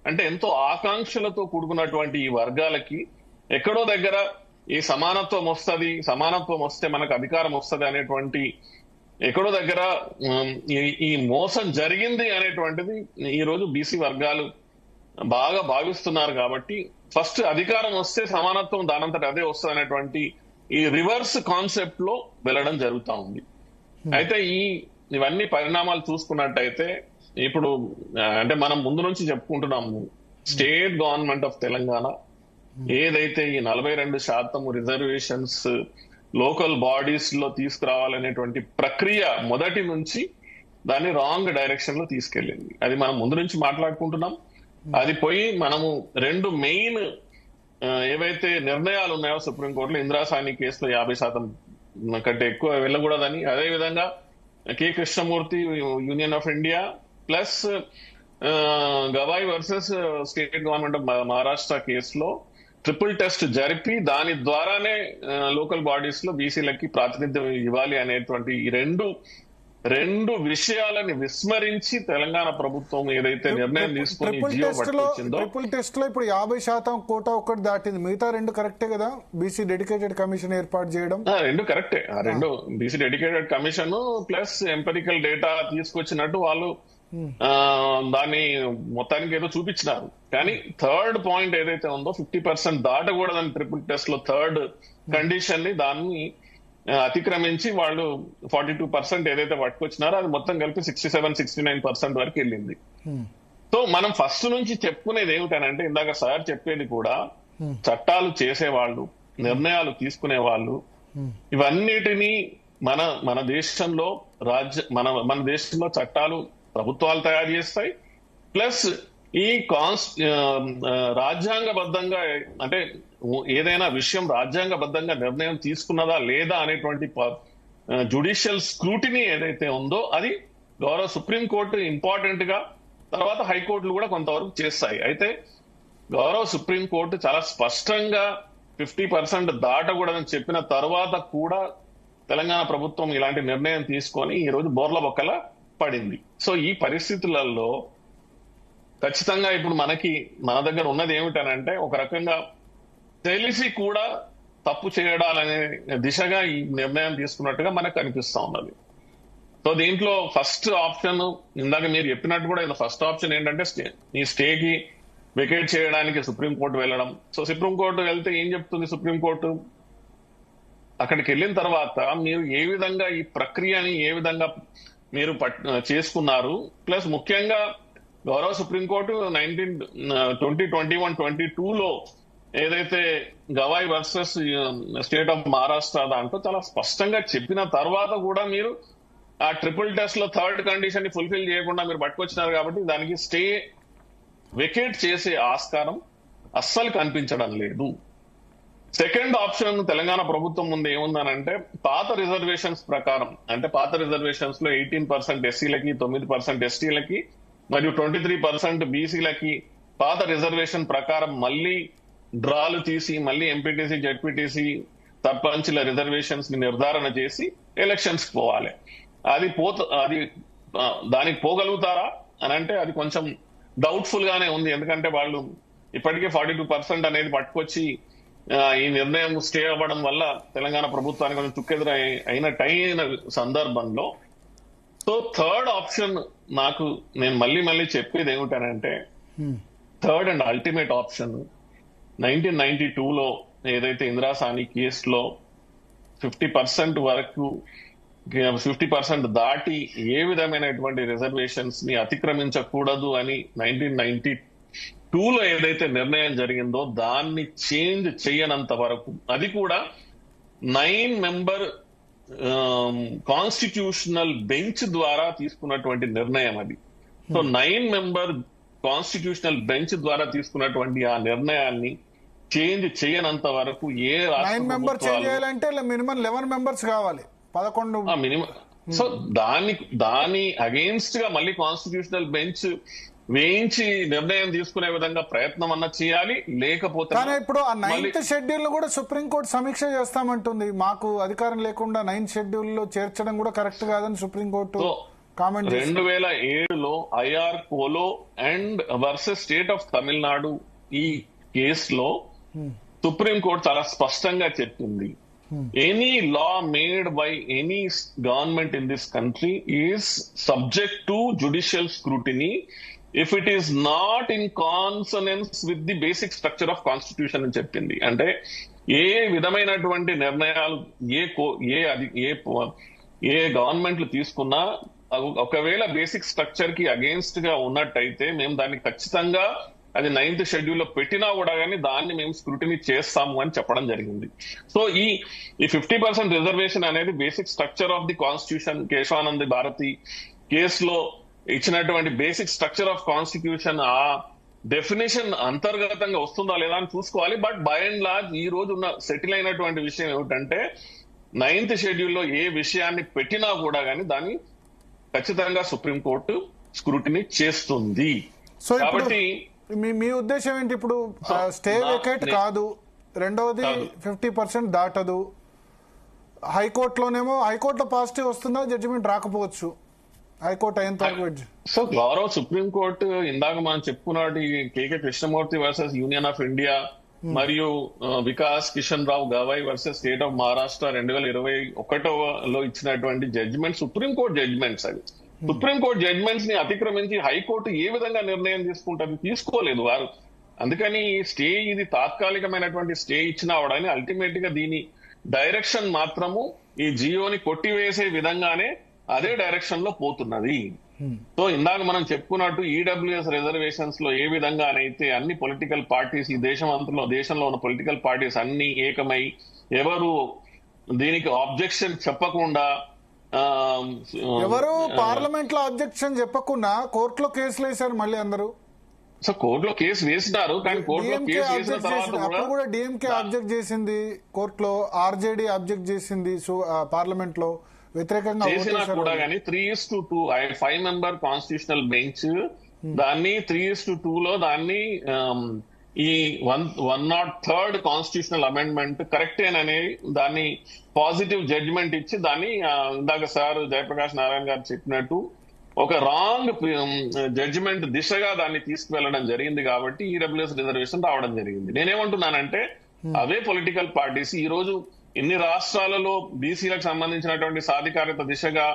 అంటే ఎంతో ఆకాంక్షలతో కూడుకున్నటువంటి ఈ వర్గాలకి ఎక్కడో దగ్గర ఈ సమానత్వం వస్తే మనకు అధికారం వస్తుంది అనేటువంటి ఎక్కడో దగ్గర ఈ మోసం జరిగింది అనేటువంటిది ఈ రోజు బీసీ వర్గాలు బాగా భావిస్తున్నారు. కాబట్టి ఫస్ట్ అధికారం వస్తే సమానత్వం దానంతట అదే వస్తుంది అనేటువంటి ఈ రివర్స్ కాన్సెప్ట్ లో వెళ్ళడం జరుగుతూ ఉంది. అయితే ఇవన్నీ పరిణామాలు చూసుకున్నట్టయితే ఇప్పుడు అంటే మనం ముందు నుంచి చెప్పుకుంటున్నాము స్టేట్ గవర్నమెంట్ ఆఫ్ తెలంగాణ ఏదైతే ఈ 42% రిజర్వేషన్స్ లోకల్ బాడీస్ లో తీసుకురావాలనేటువంటి ప్రక్రియ మొదటి నుంచి దాన్ని రాంగ్ డైరెక్షన్ లో తీసుకెళ్ళింది. అది మనం ముందు నుంచి మాట్లాడుకుంటున్నాం. అది పోయి మనము 2 మెయిన్ ఏవైతే నిర్ణయాలు ఉన్నాయో సుప్రీంకోర్టులో ఇందిరాసాని కేసులో 50% కంటే ఎక్కువ వెళ్ళకూడదని, అదేవిధంగా K Krishnamurthy union of India plus Gavai versus state government of Maharashtra కేసులో ట్రిపుల్ టెస్ట్ జరిపి దాని ద్వారానే లోకల్ బాడీస్ లో బీసీలకి ప్రాతినిధ్యం ఇవ్వాలి అనేటువంటి ఈ రెండు విషయాలని విస్మరించి తెలంగాణ ప్రభుత్వం ఏదైతే నిర్ణయం తీసుకుని జియో పట్టుకొచ్చిందో ట్రిపుల్ టెస్ట్ లో ఇప్పుడు 50% కోటా ఒకటి దాటింది, మిగతా 2 కరెక్టే కదా? బీసీ డెడికేటెడ్ కమిషన్ ఏర్పాటు చేయడం 2 కరెక్టే. ఆ 2 BC dedicated commission plus empirical data తీసుకొచ్చినట్టు వాళ్ళు దాన్ని మొత్తానికి ఏదో చూపించినారు. కానీ థర్డ్ పాయింట్ ఏదైతే ఉందో 50% దాటకూడదని ట్రిపుల్ టెస్ట్ లో థర్డ్ కండిషన్ ని దాన్ని అతిక్రమించి వాళ్ళు 42% ఏదైతే పట్టుకొచ్చినారో అది మొత్తం కలిపి 67-69% వరకు వెళ్ళింది. సో మనం ఫస్ట్ నుంచి చెప్పుకునేది ఏమిటనంటే ఇందాక సార్ చెప్పేది కూడా చట్టాలు చేసేవాళ్ళు నిర్ణయాలు తీసుకునే వాళ్ళు ఇవన్నిటినీ మన దేశంలో మన దేశంలో చట్టాలు ప్రభుత్వాలు తయారు చేస్తాయి. ప్లస్ ఈ రాజ్యాంగబద్ధంగా అంటే ఏదైనా విషయం రాజ్యాంగబద్ధంగా నిర్ణయం తీసుకున్నదా లేదా అనేటువంటి జ్యుడిషియల్ స్క్రూటినీ ఏదైతే ఉందో అది గౌరవ సుప్రీంకోర్టు ఇంపార్టెంట్ గా తర్వాత హైకోర్టులు కూడా కొంతవరకు చేస్తాయి. అయితే గౌరవ సుప్రీంకోర్టు చాలా స్పష్టంగా 50% దాటకూడదని చెప్పిన తర్వాత కూడా తెలంగాణ ప్రభుత్వం ఇలాంటి నిర్ణయం తీసుకొని ఈ రోజు బోర్ల బొక్కల పడింది. సో ఈ పరిస్థితులలో ఖచ్చితంగా ఇప్పుడు మన దగ్గర ఉన్నది ఏమిటనంటే ఒక రకంగా తెలిసి కూడా తప్పు చేయడాలనే దిశగా ఈ నిర్ణయం తీసుకున్నట్టుగా మనకు కనిపిస్తా ఉన్నది. సో దీంట్లో ఫస్ట్ ఆప్షన్ ఇందాక మీరు చెప్పినట్టు కూడా ఫస్ట్ ఆప్షన్ ఏంటంటే ఈ స్టేకి వెకేట్ చేయడానికి సుప్రీంకోర్టు వెళ్ళడం. సో సుప్రీంకోర్టు వెళ్తే ఏం చెప్తుంది సుప్రీంకోర్టు? అక్కడికి వెళ్ళిన తర్వాత మీరు ఏ విధంగా ఈ ప్రక్రియని ఏ విధంగా మీరు చేసుకున్నారు, ప్లస్ ముఖ్యంగా గౌరవ సుప్రీంకోర్టు 2021-22లో ఏదైతే Gavai versus state of Maharashtra దాంట్లో చాలా స్పష్టంగా చెప్పిన తర్వాత కూడా మీరు ఆ ట్రిపుల్ టెస్ట్ లో థర్డ్ కండిషన్ ని ఫుల్ఫిల్ చేయకుండా మీరు పట్టుకొచ్చినారు. కాబట్టి దానికి స్టే వెకేట్ చేసే ఆస్కారం అస్సలు కనిపించడం లేదు. సెకండ్ ఆప్షన్ తెలంగాణ ప్రభుత్వం ముందు ఏముందనంటే, పాత రిజర్వేషన్స్ ప్రకారం, అంటే పాత రిజర్వేషన్స్ లో 18% ఎస్సీలకి, 9% ఎస్టీలకి మరియు 23% బీసీలకి పాత రిజర్వేషన్ ప్రకారం మళ్ళీ డ్రాలు తీసి మళ్ళీ ఎంపీటీసీ, జెడ్పీటీసీ, సర్పంచ్ల రిజర్వేషన్స్ ని నిర్ధారణ చేసి ఎలక్షన్స్ పోవాలి. అది దానికి పోగలుగుతారా అని అంటే అది కొంచెం డౌట్ఫుల్ గానే ఉంది. ఎందుకంటే వాళ్ళు ఇప్పటికే 42% అనేది పట్టుకొచ్చి ఈ నిర్ణయం స్టే అవ్వడం వల్ల తెలంగాణ ప్రభుత్వానికి కొంచెం చుక్కెదురు అయిన సందర్భంలో, సో థర్డ్ ఆప్షన్ నేను మళ్ళీ చెప్పేది ఏమిటనంటే, థర్డ్ అండ్ అల్టిమేట్ ఆప్షన్ 1992లో ఏదైతే ఇందిరాసాని కేసులో 50% వరకు 50% దాటి ఏ విధమైనటువంటి రిజర్వేషన్స్ ని అతిక్రమించకూడదు అని 1992లో ఏదైతే నిర్ణయం జరిగిందో దాన్ని చేంజ్ చేయనంత వరకు, అది కూడా 9 మెంబర్ కాన్స్టిట్యూషనల్ బెంచ్ ద్వారా తీసుకున్నటువంటి నిర్ణయం అది. సో 9 మెంబర్ కాన్స్టిట్యూషనల్ బెంచ్ ద్వారా తీసుకున్నటువంటి ఆ నిర్ణయాన్ని చేంజ్ చేయనంత వరకు ఏ 9 మెంబర్ చేంజ్ చేయాలంటే మినిమం 11 మెంబర్స్ కావాలి, 11 మినిమం. సో దాని అగేన్స్ట్ గా మళ్ళీ కాన్స్టిట్యూషనల్ బెంచ్ వేయించి నిర్ణయం తీసుకునే విధంగా ప్రయత్నం అన్న చేయాలి. లేకపోతే కానీ ఇప్పుడు ఆ 9th షెడ్యూల్ కూడా సుప్రీంకోర్టు సమీక్ష చేస్తామంటుంది. మాకు అధికారం లేకుండా 9th షెడ్యూల్ లో చేర్చడం కూడా కరెక్ట్ కాదని సుప్రీంకోర్టు కామెంట్ 2007లో IR Coelho and versus state of Tamil Nadu ఈ కేసులో సుప్రీంకోర్టు చాలా స్పష్టంగా చెప్పింది, any law made by any government in this country is subject to judicial scrutiny if it is not in consonance with the basic structure of constitution అని చెప్పింది. అంటే ఏ విధమైనటువంటి నిర్ణయాలు ఏ గవర్నమెంట్లు తీసుకున్నా ఒకవేళ బేసిక్ స్ట్రక్చర్ కి అగేన్స్ట్ గా ఉన్నట్టయితే మేము దాన్ని ఖచ్చితంగా అది 9th షెడ్యూల్లో పెట్టినా కూడా కానీ దాన్ని మేము స్క్రూటినీ చేస్తాము అని చెప్పడం జరిగింది. సో ఈ 50% రిజర్వేషన్ అనేది basic structure of the constitution, Kesavananda Bharati కేసులో ఇచ్చినటువంటి బేసిక్ స్ట్రక్చర్ ఆఫ్ కాన్స్టిట్యూషన్ ఆ డెఫినేషన్ అంతర్గతంగా వస్తుందా లేదా అని చూసుకోవాలి. బట్ బై అండ్ లార్జ్ ఈ రోజు ఉన్న సెటిల్ అయినటువంటి విషయం ఏమిటంటే 9th షెడ్యూల్లో ఏ విషయాన్ని పెట్టినా కూడా కానీ దాన్ని ఖచ్చితంగా సుప్రీంకోర్టు స్క్రూటినీ చేస్తుంది. సో కాబట్టి మీ ఉద్దేశం ఏంటి? ఇప్పుడు స్టే వేకేట్ కాదు, రెండవది 50% దాటదు, హైకోర్టులో పాజిటివ్ వస్తుందా, జడ్జిమెంట్ రాకపోవచ్చు, హైకోర్టు అయినంత వరకు. సో గౌరవ సుప్రీంకోర్టు ఇందాక మనం చెప్పుకున్నట్టు KK Krishnamurthy versus union of India మరియు Vikas Kishan Rao Gawai versus state of Maharashtra 2021లో ఇచ్చినటువంటి జడ్జిమెంట్ సుప్రీంకోర్టు జడ్జిమెంట్స్ అవి. సుప్రీంకోర్టు జడ్జిమెంట్స్ ని అతిక్రమించి హైకోర్టు ఏ విధంగా నిర్ణయం తీసుకుంటుంది? తీసుకోలేదు వారు. అందుకని స్టే ఇది తాత్కాలికమైనటువంటి స్టే ఇచ్చినా అవడాన్ని అల్టిమేట్ గా దీని డైరెక్షన్ మాత్రము ఈ జియోని కొట్టివేసే విధంగానే అదే డైరెక్షన్ లో పోతున్నది. సో ఇందాక మనం చెప్పుకున్నట్టు ఈడబ్ల్యూఎస్ రిజర్వేషన్స్ లో ఏ విధంగానైతే అన్ని పొలిటికల్ పార్టీస్ ఈ దేశంలో ఉన్న పొలిటికల్ పార్టీస్ అన్ని ఏకమై ఎవరు దీనికి ఆబ్జెక్షన్ చెప్పకుండా, ఎవరు పార్లమెంట్ లో అబ్జెక్షన్ చెప్పకుండా కోర్టులో కేసులు వేశారు మళ్ళీ అందరూ. సో కోర్టులో కేసు వేసినారు, కానీ కోర్టులో కేసు వేసిన తర్వాత కూడా డిఎంకే ఆబ్జెక్ట్ చేసింది కోర్టులో, ఆర్జేడీ ఆబ్జెక్ట్ చేసింది పార్లమెంట్ లో వ్యతిరేకంగా చేసినా కూడా కానీ 3:2 5 మెంబర్ కాన్స్టిట్యూషనల్ బెంచ్ దాన్ని 3:2లో దాన్ని ఈ 103rd కాన్స్టిట్యూషనల్ అమెండ్మెంట్ కరెక్టేనని దాన్ని పాజిటివ్ జడ్జిమెంట్ ఇచ్చి దాన్ని ఇందాక సార్ జయప్రకాష్ నారాయణ గారు చెప్పినట్టు ఒక రాంగ్ జడ్జిమెంట్ దిశగా దాన్ని తీసుకువెళ్లడం జరిగింది. కాబట్టి ఈడబ్ల్యూఎస్ రిజర్వేషన్ రావడం జరిగింది. నేనేమంటున్నానంటే అవే పొలిటికల్ పార్టీస్ ఈ రోజు ఇన్ని రాష్ట్రాలలో బీసీలకు సంబంధించినటువంటి సాధికారత దిశగా,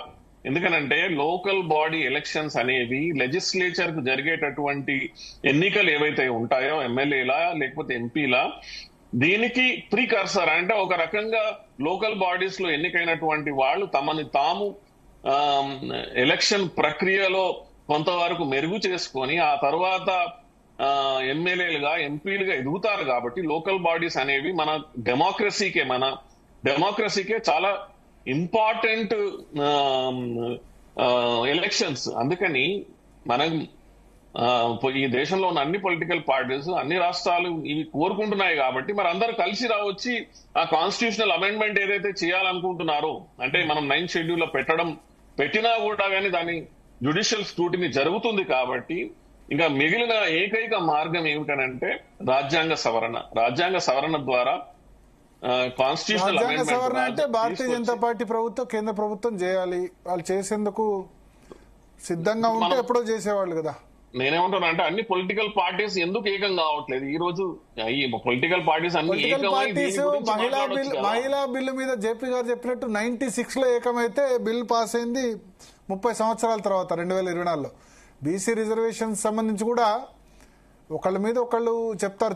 ఎందుకనంటే లోకల్ బాడీ ఎలక్షన్స్ అనేవి లెజిస్లేచర్ కు జరిగేటటువంటి ఎన్నికలు ఏవైతే ఉంటాయో ఎమ్మెల్యేలా లేకపోతే ఎంపీలా, దీనికి ప్రీకర్సర్ అంటే ఒక రకంగా లోకల్ బాడీస్ లో ఎన్నికైనటువంటి వాళ్ళు తమని తాము ఎలక్షన్ ప్రక్రియలో కొంతవరకు మెరుగు చేసుకొని ఆ తర్వాత ఎమ్మెల్యేలుగా ఎంపీలుగా ఎదుగుతారు. కాబట్టి లోకల్ బాడీస్ అనేవి మన డెమోక్రసీకే చాలా ఇంపార్టెంట్ ఎలక్షన్స్. అందుకని మనం ఈ దేశంలో ఉన్న అన్ని పొలిటికల్ పార్టీస్ అన్ని రాష్ట్రాలు ఇవి కోరుకుంటున్నాయి కాబట్టి మరి అందరూ కలిసి రావచ్చి ఆ కాన్స్టిట్యూషనల్ అమెండ్మెంట్ ఏదైతే చేయాలనుకుంటున్నారో, అంటే మనం 9th షెడ్యూల్ లో పెట్టినా కూడా కానీ దాని జ్యుడిషియల్ స్క్రూటినీ జరుగుతుంది కాబట్టి ఇంకా మిగిలిన ఏకైక మార్గం ఏమిటనంటే రాజ్యాంగ సవరణ ద్వారా కాన్స్టిట్యూషనల్ రాజ్యాంగ సవరణ అంటే అమెండ్మెంట్ భారతీయ జనతా పార్టీ ప్రభుత్వం కేంద్ర ప్రభుత్వం చేయాలి. వాళ్ళు చేసేందుకు సిద్ధంగా ఉంటే ఎప్పుడో చేసేవాళ్ళు కదా. నేనేమంటున్నా అంటే అన్ని పొలిటికల్ పార్టీస్ ఎందుకు ఏకం కావట్లేదు? ఈ రోజు ఈ పొలిటికల్ పార్టీస్ అన్ని పొలిటికల్ ఏకమై పార్టీస్ దీని గురించి మాట్లాడొచ్చు కదా. మహిళా బిల్లు మీద జేపీ గారు చెప్పినట్టు 96 లో ఏకమైతే బిల్ పాస్ అయింది 30 సంవత్సరాల తర్వాత 2024లో. బీసీ రిజర్వేషన్ సంబంధించి కూడా ఒకళ్ళ మీద ఒకళ్ళు చెప్తారు.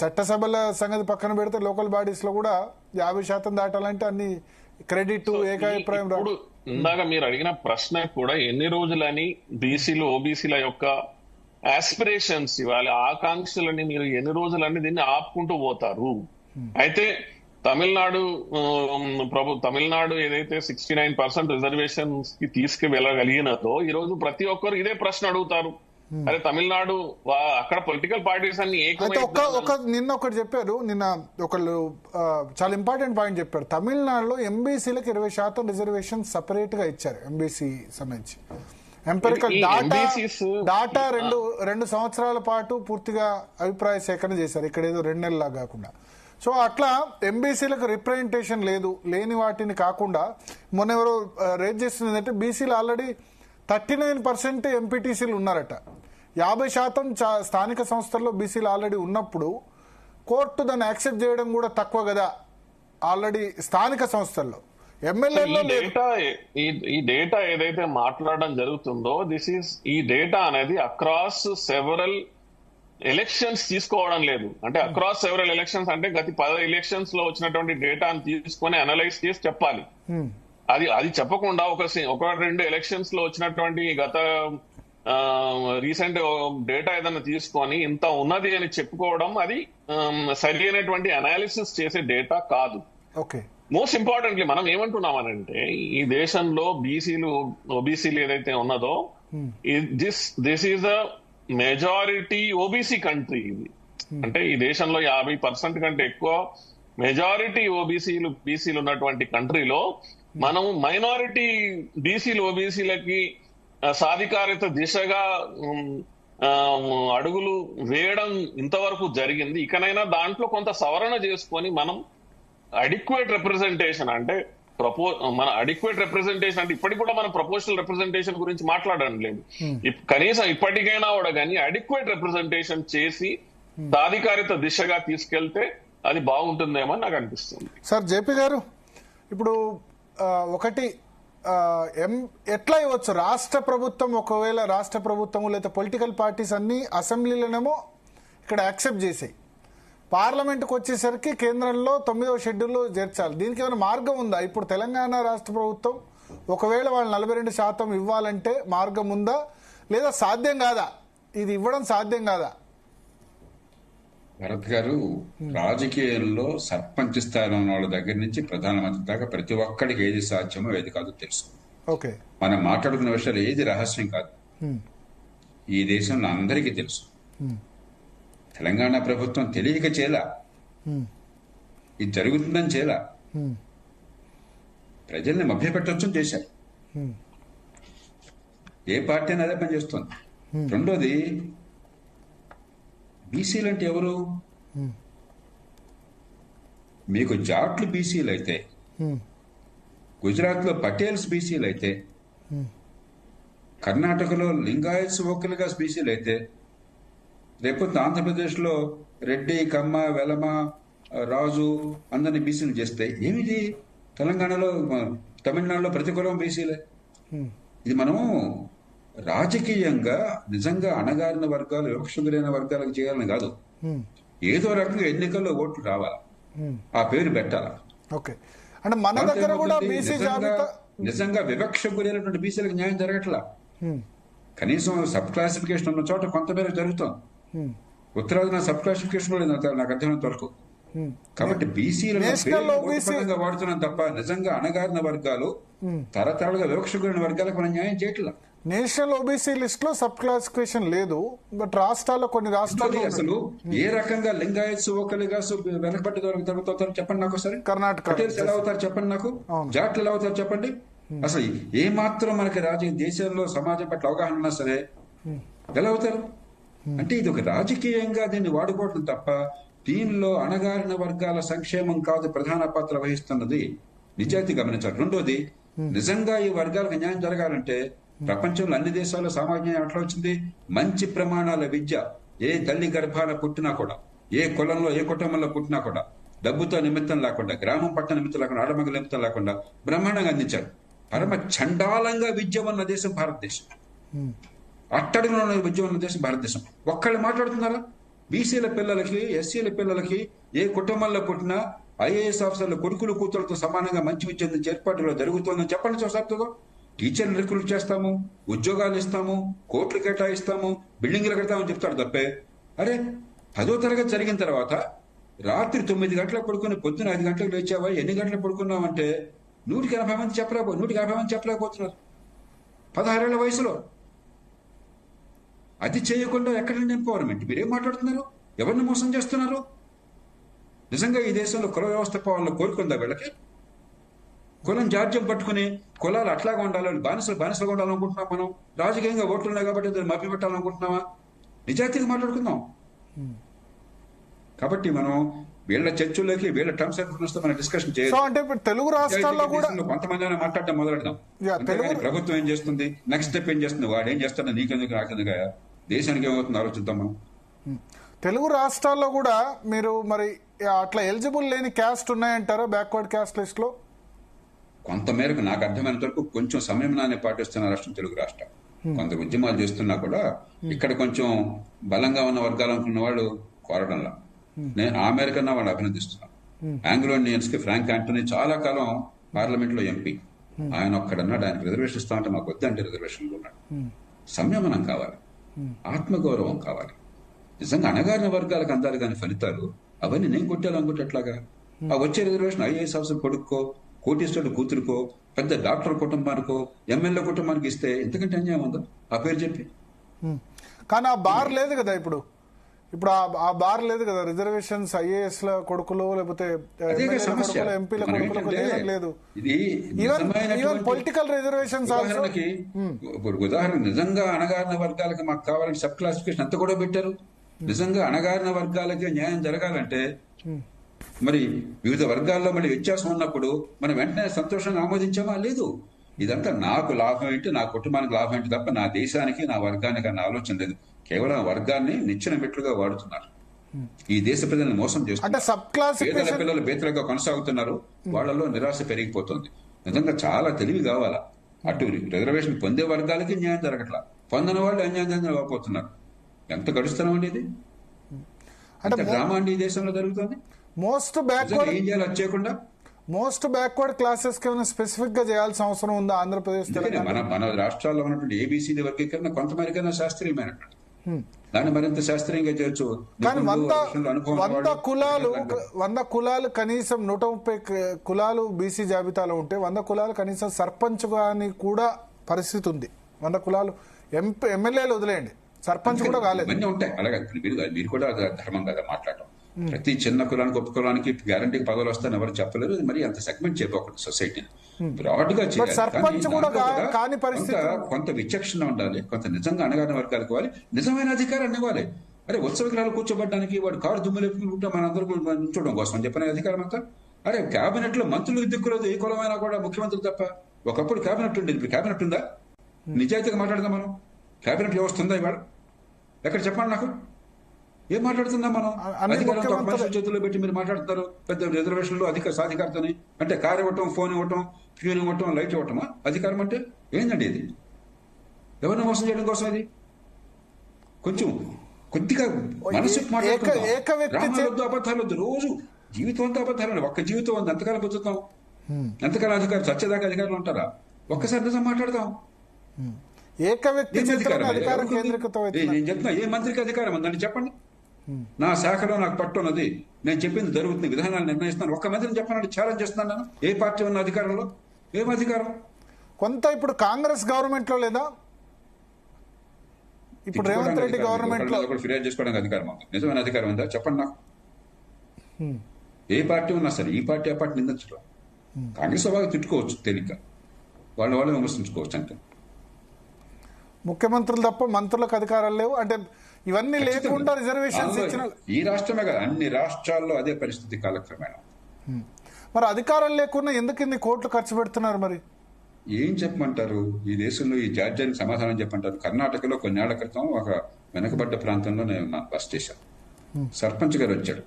చట్టసభల సంగతి పక్కన పెడితే లోకల్ బాడీస్ లో కూడా 50% దాటాలంటే అన్ని క్రెడిట్ ఏకాభిప్రాయం ఇప్పుడు ఇందాక మీరు అడిగిన ప్రశ్న కూడా ఎన్ని రోజులని బీసీలు ఓబీసీల యొక్క ఆస్పిరేషన్స్ ఇవ్వాలి, ఆకాంక్షలని మీరు ఎన్ని రోజులని దీన్ని ఆపుకుంటూ పోతారు? అయితే తమిళనాడు ఏదైతే 69% రిజర్వేషన్స్ కి తీసుకువెళ్ళగలిగినదో ఈ రోజు ప్రతి ఒక్కరు ఇదే ప్రశ్న అడుగుతారు. అరే తమిళనాడు అక్కడ పొలిటికల్ పార్టీస్ అన్ని నిన్న ఒకటి చెప్పారు. నిన్న ఒకళ్ళు చాలా ఇంపార్టెంట్ పాయింట్ చెప్పారు. తమిళనాడులో ఎంబీసీలకు 20% రిజర్వేషన్ సపరేట్ గా ఇచ్చారు. ఎంబీసీ సంబంధించి ఎంపెరికల్ డాటా 2 సంవత్సరాల పాటు పూర్తిగా అభిప్రాయ సేకరణ చేశారు. ఇక్కడ ఏదో 2 నెలలా కాకుండా. సో అట్లా ఎంబీసీలకు రిప్రజెంటేషన్ లేని వాటిని కాకుండా మొన్న ఎవరో రేజ్ చేస్తుంది ఏంటంటే బీసీలు ఆల్రెడీ 39% ఎంపీటీసీలు ఉన్నారట. 50% స్థానిక సంస్థల్లో బీసీలు ఆల్రెడీ ఉన్నప్పుడు కోర్టు దాన్ని యాక్సెప్ట్ చేయడం కూడా తక్కువ కదా ఆల్రెడీ స్థానిక సంస్థల్లో. ఎమ్మెల్యేలో ఈ డేటా ఏదైతే మాట్లాడడం జరుగుతుందో ఈ డేటా అనేది అక్రాస్ సెవరల్ ఎలక్షన్స్ తీసుకోవడం లేదు. అంటే అక్రాస్ సెవరల్ ఎలక్షన్స్ అంటే గత 10 ఎలక్షన్స్ లో వచ్చినటువంటి డేటాను తీసుకొని అనలైజ్ చేసి చెప్పాలి. అది చెప్పకుండా ఒక 2 ఎలక్షన్స్ లో వచ్చినటువంటి గత రీసెంట్ డేటా ఏదైనా తీసుకొని ఇంత ఉన్నది అని చెప్పుకోవడం అది సరి అయినటువంటి అనాలిసిస్ చేసే డేటా కాదు. మోస్ట్ ఇంపార్టెంట్లీ మనం ఏమంటున్నామనంటే ఈ దేశంలో బీసీలు ఓబీసీలు ఏదైతే ఉన్నదో this is a majority OBC country. ఇది అంటే ఈ దేశంలో 50% కంటే ఎక్కువ మెజారిటీ బీసీలు ఉన్నటువంటి కంట్రీలో మనం మైనారిటీ బీసీలు ఓబీసీలకి సాధికారత దిశగా అడుగులు వేయడం ఇంతవరకు జరిగింది. ఇకనైనా దాంట్లో కొంత సవరణ చేసుకొని మనం అడిక్వేట్ రిప్రజెంటేషన్ అంటే అడిక్వేట్ రిప్రజెంటేషన్ అంటే ఇప్పటికి కూడా మనం ప్రపోర్షనల్ రిప్రజెంటేషన్ గురించి మాట్లాడడం లేదు. కనీసం ఇప్పటికైనా కూడా కానీ అడిక్వేట్ రిప్రజెంటేషన్ చేసి సాధికారిత దిశగా తీసుకెళ్తే అది బాగుంటుందేమో నాకు అనిపిస్తుంది. సార్ జేపీ గారు, ఇప్పుడు ఒకటి ఎట్లా ఇవ్వచ్చు రాష్ట్ర ప్రభుత్వం, ఒకవేళ రాష్ట్ర ప్రభుత్వము లేదా పొలిటికల్ పార్టీస్ అన్ని అసెంబ్లీలోనేమో ఇక్కడ యాక్సెప్ట్ చేసాయి, పార్లమెంట్కి వచ్చేసరికి కేంద్రంలో 9వ షెడ్యూల్లో చేర్చాలి. దీనికి ఏమైనా మార్గం ఉందా? ఇప్పుడు తెలంగాణ రాష్ట్ర ప్రభుత్వం ఒకవేళ వాళ్ళు 42% ఇవ్వాలంటే మార్గం ఉందా, లేదా సాధ్యం కాదా? ఇది ఇవ్వడం సాధ్యం కాదా? భరత్ గారు, రాజకీయాల్లో సర్పంచ్ స్థాయిలో ఉన్న వాళ్ళ దగ్గర నుంచి ప్రధానమంత్రి దాకా ప్రతి ఒక్కడికి ఏది సాధ్యమో ఏది కాదో తెలుసు. మనం మాట్లాడుకున్న విషయాలు ఏది రహస్యం కాదు. ఈ దేశంలో అందరికీ తెలుసు. తెలంగాణ ప్రభుత్వం తెలియక చేలా, ఇది జరుగుతుందని చేలా, ప్రజల్ని మభ్యపెట్టొచ్చని చేశారు. ఏ పార్టీ అని అదే పని చేస్తుంది. రెండోది, బీసీలు అంటే ఎవరు? మీకు జాట్లు బీసీలు అయితే, గుజరాత్లో పటేల్స్ బీసీలు అయితే, కర్ణాటకలో లింగాయత్స్ ఓకలుగా బీసీలు అయితే, రేపొద్దు ఆంధ్రప్రదేశ్లో రెడ్డి, కమ్మ, వెలమ, రాజు అందరినీ బీసీలు చేస్తే ఏమిది? తెలంగాణలో, తమిళనాడులో ప్రతి కులం బీసీలే. ఇది మనం రాజకీయంగా నిజంగా అణగారిన వర్గాలు, వివక్షగురైన వర్గాలకు చేయాలని కాదు, ఏదో రకంగా ఎన్నికల్లో ఓట్లు రావాలి, ఆ పేరు పెట్టాలి. అంటే మన దగ్గర కూడా నిజంగా వివక్ష గురైనటువంటి బీసీలకు న్యాయం జరగట్లా. కనీసం సబ్ క్లాసిఫికేషన్ ఉన్న చోట కొంతమేరకు జరుగుతుంది. ఉత్తరాదిన సబ్ క్లాసిఫికేషన్ నాకు అర్థమైనంత వరకు. కాబట్టి బీసీలను వాడుతున్నాం తప్ప నిజంగా అణగారిన వర్గాలు, తరతరాలుగా వివక్ష గురైన వర్గాలకు మనం న్యాయం చేయట్లా. నేషనల్ ఓబీసీ లిస్ట్ లో సబ్ క్లాసిఫికేషన్ లేదు, బట్ రాష్ట్రాల్లో కొన్ని రాష్ట్రాల్లో అసలు ఏ రకంగా లింగాయత్స్ ఒకరిగాసు వెనకబట్టి తగ్గుతారు చెప్పండి నాకు ఒకసారి. కర్ణాటక పటేల్స్ ఎలా అవుతారు చెప్పండి నాకు, జాట్లు ఎలా అవుతారు చెప్పండి. అసలు ఏ మాత్రం మనకి దేశంలో సమాజం పట్ల అవగాహన ఉన్నా సరే ఎలా అవుతారు అంటే ఇది ఒక రాజకీయంగా దీన్ని వాడుకోవటం తప్ప దీనిలో అణగారిన వర్గాల సంక్షేమం కాదు ప్రధాన పాత్ర వహిస్తున్నది. నిజాయితీ గమనించాలి. రెండోది, నిజంగా ఈ వర్గాలకు న్యాయం జరగాలంటే ప్రపంచంలో అన్ని దేశాల్లో సామాజిక న్యాయం ఎట్లా వచ్చింది? మంచి ప్రమాణాల విద్య, ఏ తల్లి గర్భాన పుట్టినా కూడా, ఏ కులంలో ఏ కుటుంబంలో పుట్టినా కూడా, డబ్బుతో నిమిత్తం లేకుండా, గ్రామం పట్ల నిమిత్తం లేకుండా, ఆడమగ నిమిత్తం లేకుండా బ్రహ్మాండంగా అందించారు. పరమ చండాలంగా విద్య ఉన్న దేశం భారతదేశం. అట్టడుగులో ఉన్న విద్య ఉన్న దేశం భారతదేశం. ఒక్కళ్ళు మాట్లాడుతున్నారా? బీసీల పిల్లలకి, ఎస్సీల పిల్లలకి ఏ కుటుంబంలో పుట్టినా ఐఏఎస్ ఆఫీసర్ల కొడుకులు కూతురులతో సమానంగా మంచి విద్య అందించే ఏర్పాటులో జరుగుతుందని చెప్పండి చూసారుతో. టీచర్లు రిక్రూట్ చేస్తాము, ఉద్యోగాలు ఇస్తాము, కోట్లు కేటాయిస్తాము, బిల్డింగ్లు కడతామని చెప్తాడు తప్పే. అరే 10వ తరగతి జరిగిన తర్వాత రాత్రి 9 గంటలకు పడుకుని పొద్దున 5 గంటలకు లేచావా, ఎన్ని గంటలకు పడుకున్నావంటే 180 మంది చెప్పలేకపోతున్నారు 16 ఏళ్ల వయసులో. అది చేయకుండా ఎక్కడండి ఎంపవర్మెంట్? మీరేం మాట్లాడుతున్నారు? ఎవరిని మోసం చేస్తున్నారు? నిజంగా ఈ దేశంలో కుల వ్యవస్థ పోవాలని కోరుకుందా వీళ్ళకి? కులం జాడ్యం పట్టుకుని కులాలు అట్లాగా ఉండాలని బానిసలుగా ఉండాలనుకుంటున్నాం మనం. రాజకీయంగా ఓట్లు ఉన్నాయి కాబట్టి దాన్ని మభ్య పెట్టాలనుకుంటున్నామా? నిజాయితీగా మాట్లాడుకుందాం. కాబట్టి మనం వీళ్ళ చర్చల్లోకి వీళ్ళ టర్మ్స్ అండ్ కండిషన్స్ మనం డిస్కషన్ చేయాలి. అంటే ఇప్పుడు తెలుగు రాష్ట్రాల్లో కూడా కొంతమంది మాట్లాడటం మొదలెడదాం. ప్రభుత్వం ఏం చేస్తుంది, నెక్స్ట్ స్టెప్ ఏం చేస్తుంది, వాడు ఏం చేస్తాడో నీకెందుకు నాకెందుకు, దేశానికి ఏమవుతుందో ఆలోచిద్దాం మనం. తెలుగు రాష్ట్రాల్లో కూడా మీరు మరి అట్లా ఎలిజిబుల్ లేని క్యాస్ట్ ఉన్నాయంటారా బ్యాక్వర్డ్ క్యాస్ట్ లిస్ట్ లో? కొంతమేరకు నాకు అర్థమైనంత వరకు కొంచెం సంయమనాన్ని పాటిస్తున్న రాష్ట్రం తెలుగు రాష్ట్రం. కొంత ఉద్యమాలు చేస్తున్నా కూడా ఇక్కడ కొంచెం బలంగా ఉన్న వర్గాలు అనుకున్న వాళ్ళు కోరడంలా. నేను ఆ మేరకన్నా వాళ్ళు అభినందిస్తున్నాను. ఆంగ్లో ఇండియన్స్ కి ఫ్రాంక్ యాంటనీ చాలా కాలం పార్లమెంట్ లో ఎంపీ. ఆయన ఒక్కడన్నాడు ఆయనకు రిజర్వేషన్ ఇస్తా అంటే మాకు వద్దంటే రిజర్వేషన్లు ఉన్నాడు. సంయమనం కావాలి, ఆత్మగౌరవం కావాలి. నిజంగా అణగారిన వర్గాలకు అందాలి కానీ ఫలితాలు అవన్నీ నేను కొట్టాలనుకుంటే ఎట్లాగా? ఆ వచ్చే రిజర్వేషన్ ఐఏఎస్ ఆఫీసర్ కొడుక్కో, కోటీశ్వరుడు కూతురుకో, పెద్ద డాక్టర్ కుటుంబానికో, ఎమ్మెల్యే కుటుంబానికి ఇస్తే ఎంతకంటే అన్యాయం ఉందో ఆ పేరు చెప్పి. కానీ ఆ బార్ లేదు కదా ఇప్పుడు ఆ బార్ లేదు కదా. రిజర్వేషన్స్ ఐఏఎస్ ల కొడుకులు లేకపోతే ఎంపీల కొడుకులు లేదు. ఈవెన్ పొలిటికల్ రిజర్వేషన్స్ ఉదాహరణ నిజంగా అణగారిన వర్గాలకి మాకు కావాలని సబ్ క్లాసిఫికేషన్ అంతా కూడా పెట్టారు. నిజంగా అణగారిన వర్గాలకి న్యాయం జరగాలంటే మరి వివిధ వర్గాల్లో మళ్ళీ వ్యత్యాసం ఉన్నప్పుడు మనం వెంటనే సంతోషంగా ఆమోదించామా? లేదు. ఇదంతా నాకు లాభం ఏంటి, నా కుటుంబానికి లాభం ఏంటి తప్ప నా దేశానికి, నా వర్గానికి అన్న ఆలోచన లేదు. కేవలం వర్గాన్ని నిచ్చెన మెట్లుగా వాడుతున్నారు. ఈ దేశ ప్రజల్ని మోసం చేస్తున్నారు. పేదల పిల్లలు బేతలుగా కొనసాగుతున్నారు. వాళ్లలో నిరాశ పెరిగిపోతుంది. నిజంగా చాలా తెలివి కావాలా. అటు రిజర్వేషన్ పొందే వర్గాలకి న్యాయం జరగట్లా, పొందిన వాళ్ళు అన్యాయం పోతున్నారు. ఎంత గడుస్తున్నామండి ఇది? అంటే డ్రామా అండి ఈ దేశంలో జరుగుతుంది. మోస్ట్ బ్యాక్వర్డ్ ఏం చేయాలి అది చేయకుండా? మోస్ట్ బ్యాక్వర్డ్ క్లాసెస్ కి స్పెసిఫిక్ గా చేయాల్సిన అవసరం ఉందా ఆంధ్రప్రదేశ్? మన రాష్ట్రాల్లో ఉన్నటువంటి ఏబిసిడి వర్గీకరణ కొంతమేరకైనా శాస్త్రీయమైనటువంటి దాన్ని మరింత శాస్త్రీయంగా చేయొచ్చు. కానీ 100 కులాలు కనీసం 130 కులాలు బీసీ జాబితాలో ఉంటే 100 కులాలు కనీసం సర్పంచ్ గాని కూడా పరిస్థితి ఉంది. 100 కులాలు ఎమ్మెల్యేలు వదిలేయండి, సర్పంచ్ కూడా కాలేదు. ఇవన్నీ ఉంటాయి. అలాగే మీరు కూడా ధర్మం కదా మాట్లాడటం. ప్రతి చిన్న కులానికి ఒక్క కులానికి గ్యారంటీకి పదవులు వస్తాయని ఎవరు చెప్పలేరు. మరి అంత సెగ్మెంట్ చేయకూడదు సొసైటీని. బ్రాడ్ గా కొంత విచక్షణ ఉండాలి, కొంత నిజంగా అణగారిన వర్గాలకు ఇవ్వాలి, నిజమైన అధికారాన్ని ఇవ్వాలి. అరే ఉత్సవగ్రహాలు కూర్చోబెట్టడానికి వాడు కారు దుమ్ములేపుకుంటే మనందరూ ఉంచడం కోసం చెప్పిన అధికారం అంతా. అరే కేబినెట్ లో మంత్రులకు దిక్కులేదు, ఏ కులమైనా కూడా ముఖ్యమంత్రి తప్ప. ఒకప్పుడు కేబినెట్ ఉండేది, ఇప్పుడు కేబినెట్ ఉందా? నిజాయితీగా మాట్లాడదాం మనం. కేబినెట్ వ్యవస్థ ఉందా ఇవాళ? ఎక్కడ చెప్పండి నాకు. ఏం మాట్లాడుతున్నాం మనం? అధికారంతో మనుషుల చేతుల్లో పెట్టి మీరు మాట్లాడుతున్నారు పెద్ద రిజర్వేషన్లు అధిక సాధికారతని. అంటే కారు ఇవ్వటం, ఫోన్ ఇవ్వటం, ఫ్యూన్ ఇవ్వటం, లైట్ ఇవ్వటమా అధికారం అంటే? ఏంటండి ఇది? ఎవరిని మోసం చేయడం కోసం ఇది? కొంచెం కొద్దిగా మనసు మాట్లాడుతుంది. అబద్ధాలు వద్దు. రోజు జీవితం అంతా అబద్ధాలు. ఒక్క జీవితం ఉంది, ఎంతకాలం బతుకుతాం? ఎంతకాలం అధికారులు చచ్చేదాకా అధికారులు ఉంటారా? ఒక్కసారి నిజం మాట్లాడదాం. నేను చెప్తున్నా, ఏ మంత్రికి అధికారం ఉందండి చెప్పండి. నా శాఖలో నాకు పట్టున్నది, నేను చెప్పింది జరుగుతుంది, విధానాలు నిర్ణయిస్తున్నాను. ఒక్క మంత్రిని చెప్పాలంటే ఛాలెంజ్ చేస్తున్నాను నేను. ఏ పార్టీ ఉన్న అధికారంలో? ఏం అధికారం? కొంత ఇప్పుడు కాంగ్రెస్ గవర్నమెంట్ లో లేదా ఇప్పుడు రేవంత్ రెడ్డి గవర్నమెంట్ లో ఫిర్యాదు చేసుకోవడానికి అధికారం ఉంది. నిజమైన అధికారం ఉందా చెప్పండి నాకు. ఏ పార్టీ ఉన్నా సరే ఈ పార్టీ ఆ పార్టీ నిందించడం. కాంగ్రెస్ బాగా తిట్టుకోవచ్చు తేలిక, వాళ్ళు విమర్శించుకోవచ్చు అంటే. ముఖ్యమంత్రులు తప్ప మంత్రులకు అధికారాలు లేవు అంటే ఇవన్నీ లేకుండా రిజర్వేషన్స్ ఇచ్చిన ఈ రాష్ట్రమే కాదు అన్ని రాష్ట్రాల్లో అదే పరిస్థితి కాలక్రమేణా. మరి అధికారాలు లేకుండా ఎందుకు ఇన్ని కోట్లు ఖర్చు పెడుతున్నారు? మరి ఏం చెప్పమంటారు? ఈ దేశంలో ఈ జాడ్యానికి సమాధానం చెప్పంటారు. కర్ణాటకలో కొన్నేళ్ల క్రితం ఒక వెనకబడ్డ ప్రాంతంలో నేను బస్ చేశాను. సర్పంచ్ గారు వచ్చాడు.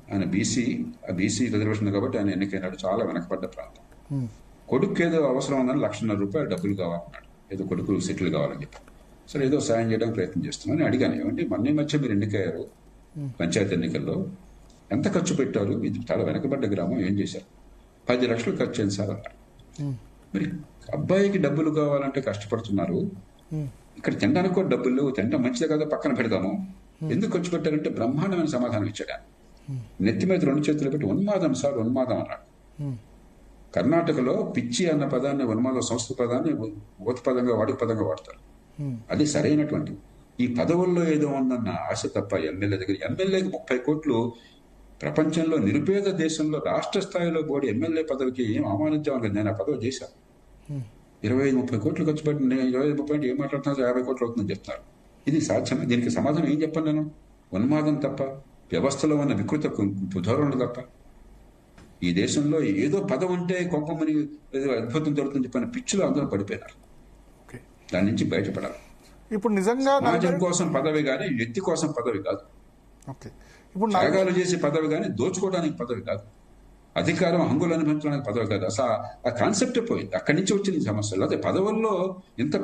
ఆయన బీసీ రిజర్వేషన్ కాబట్టి ఆయన ఎన్నికైనాడు. చాలా వెనకబడ్డ ప్రాంతం. కొడుకు ఏదో అవసరం ఉందని ₹1,00,000 డబ్బులు కావాలన్నాడు. ఏదో కొడుకు సెటిల్ కావాలని చెప్పి. సరే ఏదో సాయం చేయడానికి ప్రయత్నం చేస్తున్నాను. అడిగాను, ఏమంటే మొన్న మధ్య మీరు ఎన్నికయ్యారు పంచాయతీ ఎన్నికల్లో, ఎంత ఖర్చు పెట్టారు? ఇది చాలా వెనకబడ్డ గ్రామం, ఏం చేశారు? 10 లక్షలు ఖర్చు అయింది సార్ అన్నారు. మరి అబ్బాయికి డబ్బులు కావాలంటే కష్టపడుతున్నారు, ఇక్కడ తినడానికి కూడా డబ్బులు లేవు, తినడం మంచిదే కదా పక్కన పెడతాము, ఎందుకు ఖర్చు పెట్టారంటే బ్రహ్మాండమైన సమాధానం ఇచ్చాడు. నెత్తి మీద 2 చేతులు పెట్టి ఉన్మాదం సార్ ఉన్మాదం అన్నాడు. కర్ణాటకలో పిచ్చి అన్న పదాన్ని ఉన్మాదం సంస్కృత పదాన్ని ఓత పదంగా వాడుక పదంగా వాడతారు. అది సరైనటువంటి ఈ పదవుల్లో ఏదో ఉందన్న ఆశ తప్ప ఎమ్మెల్యే దగ్గర ఎమ్మెల్యేకి 30 కోట్లు ప్రపంచంలో నిరుపేద దేశంలో రాష్ట్ర స్థాయిలో బోడి ఎమ్మెల్యే పదవికి ఏం అవమానించామని నేను ఆ పదవి చేశాను. 25-30 కోట్లు ఖర్చు పెట్టి 25-30 ఏం మాట్లాడుతున్నా 50 కోట్లు అవుతుందని చెప్తున్నారు. ఇది సాధ్యమే? దీనికి సమాధానం ఏం చెప్పాను నేను? ఉన్మాదం తప్ప, వ్యవస్థలో ఉన్న వికృత ధోరణులు తప్ప. ఈ దేశంలో ఏదో పదవి ఉంటే కొంపమని ఏదో అద్భుతం జరుగుతుందని చెప్పిన పిచ్చిలో అందరూ పడిపోయినారు. దాని నుంచి బయటపడాలి. ఇప్పుడు నిజంగా సమాజం కోసం పదవి కానీ వ్యక్తి కోసం పదవి కాదు. ఇప్పుడు త్యాగాలు చేసే పదవి కానీ దోచుకోవడానికి పదవి కాదు. అధికారం హంగులు అనుభవించడానికి పదవి కాదు. అసలు ఆ కాన్సెప్టే పోయింది. అక్కడి నుంచి వచ్చింది సమస్యలు. అదే పదవుల్లో ఇంత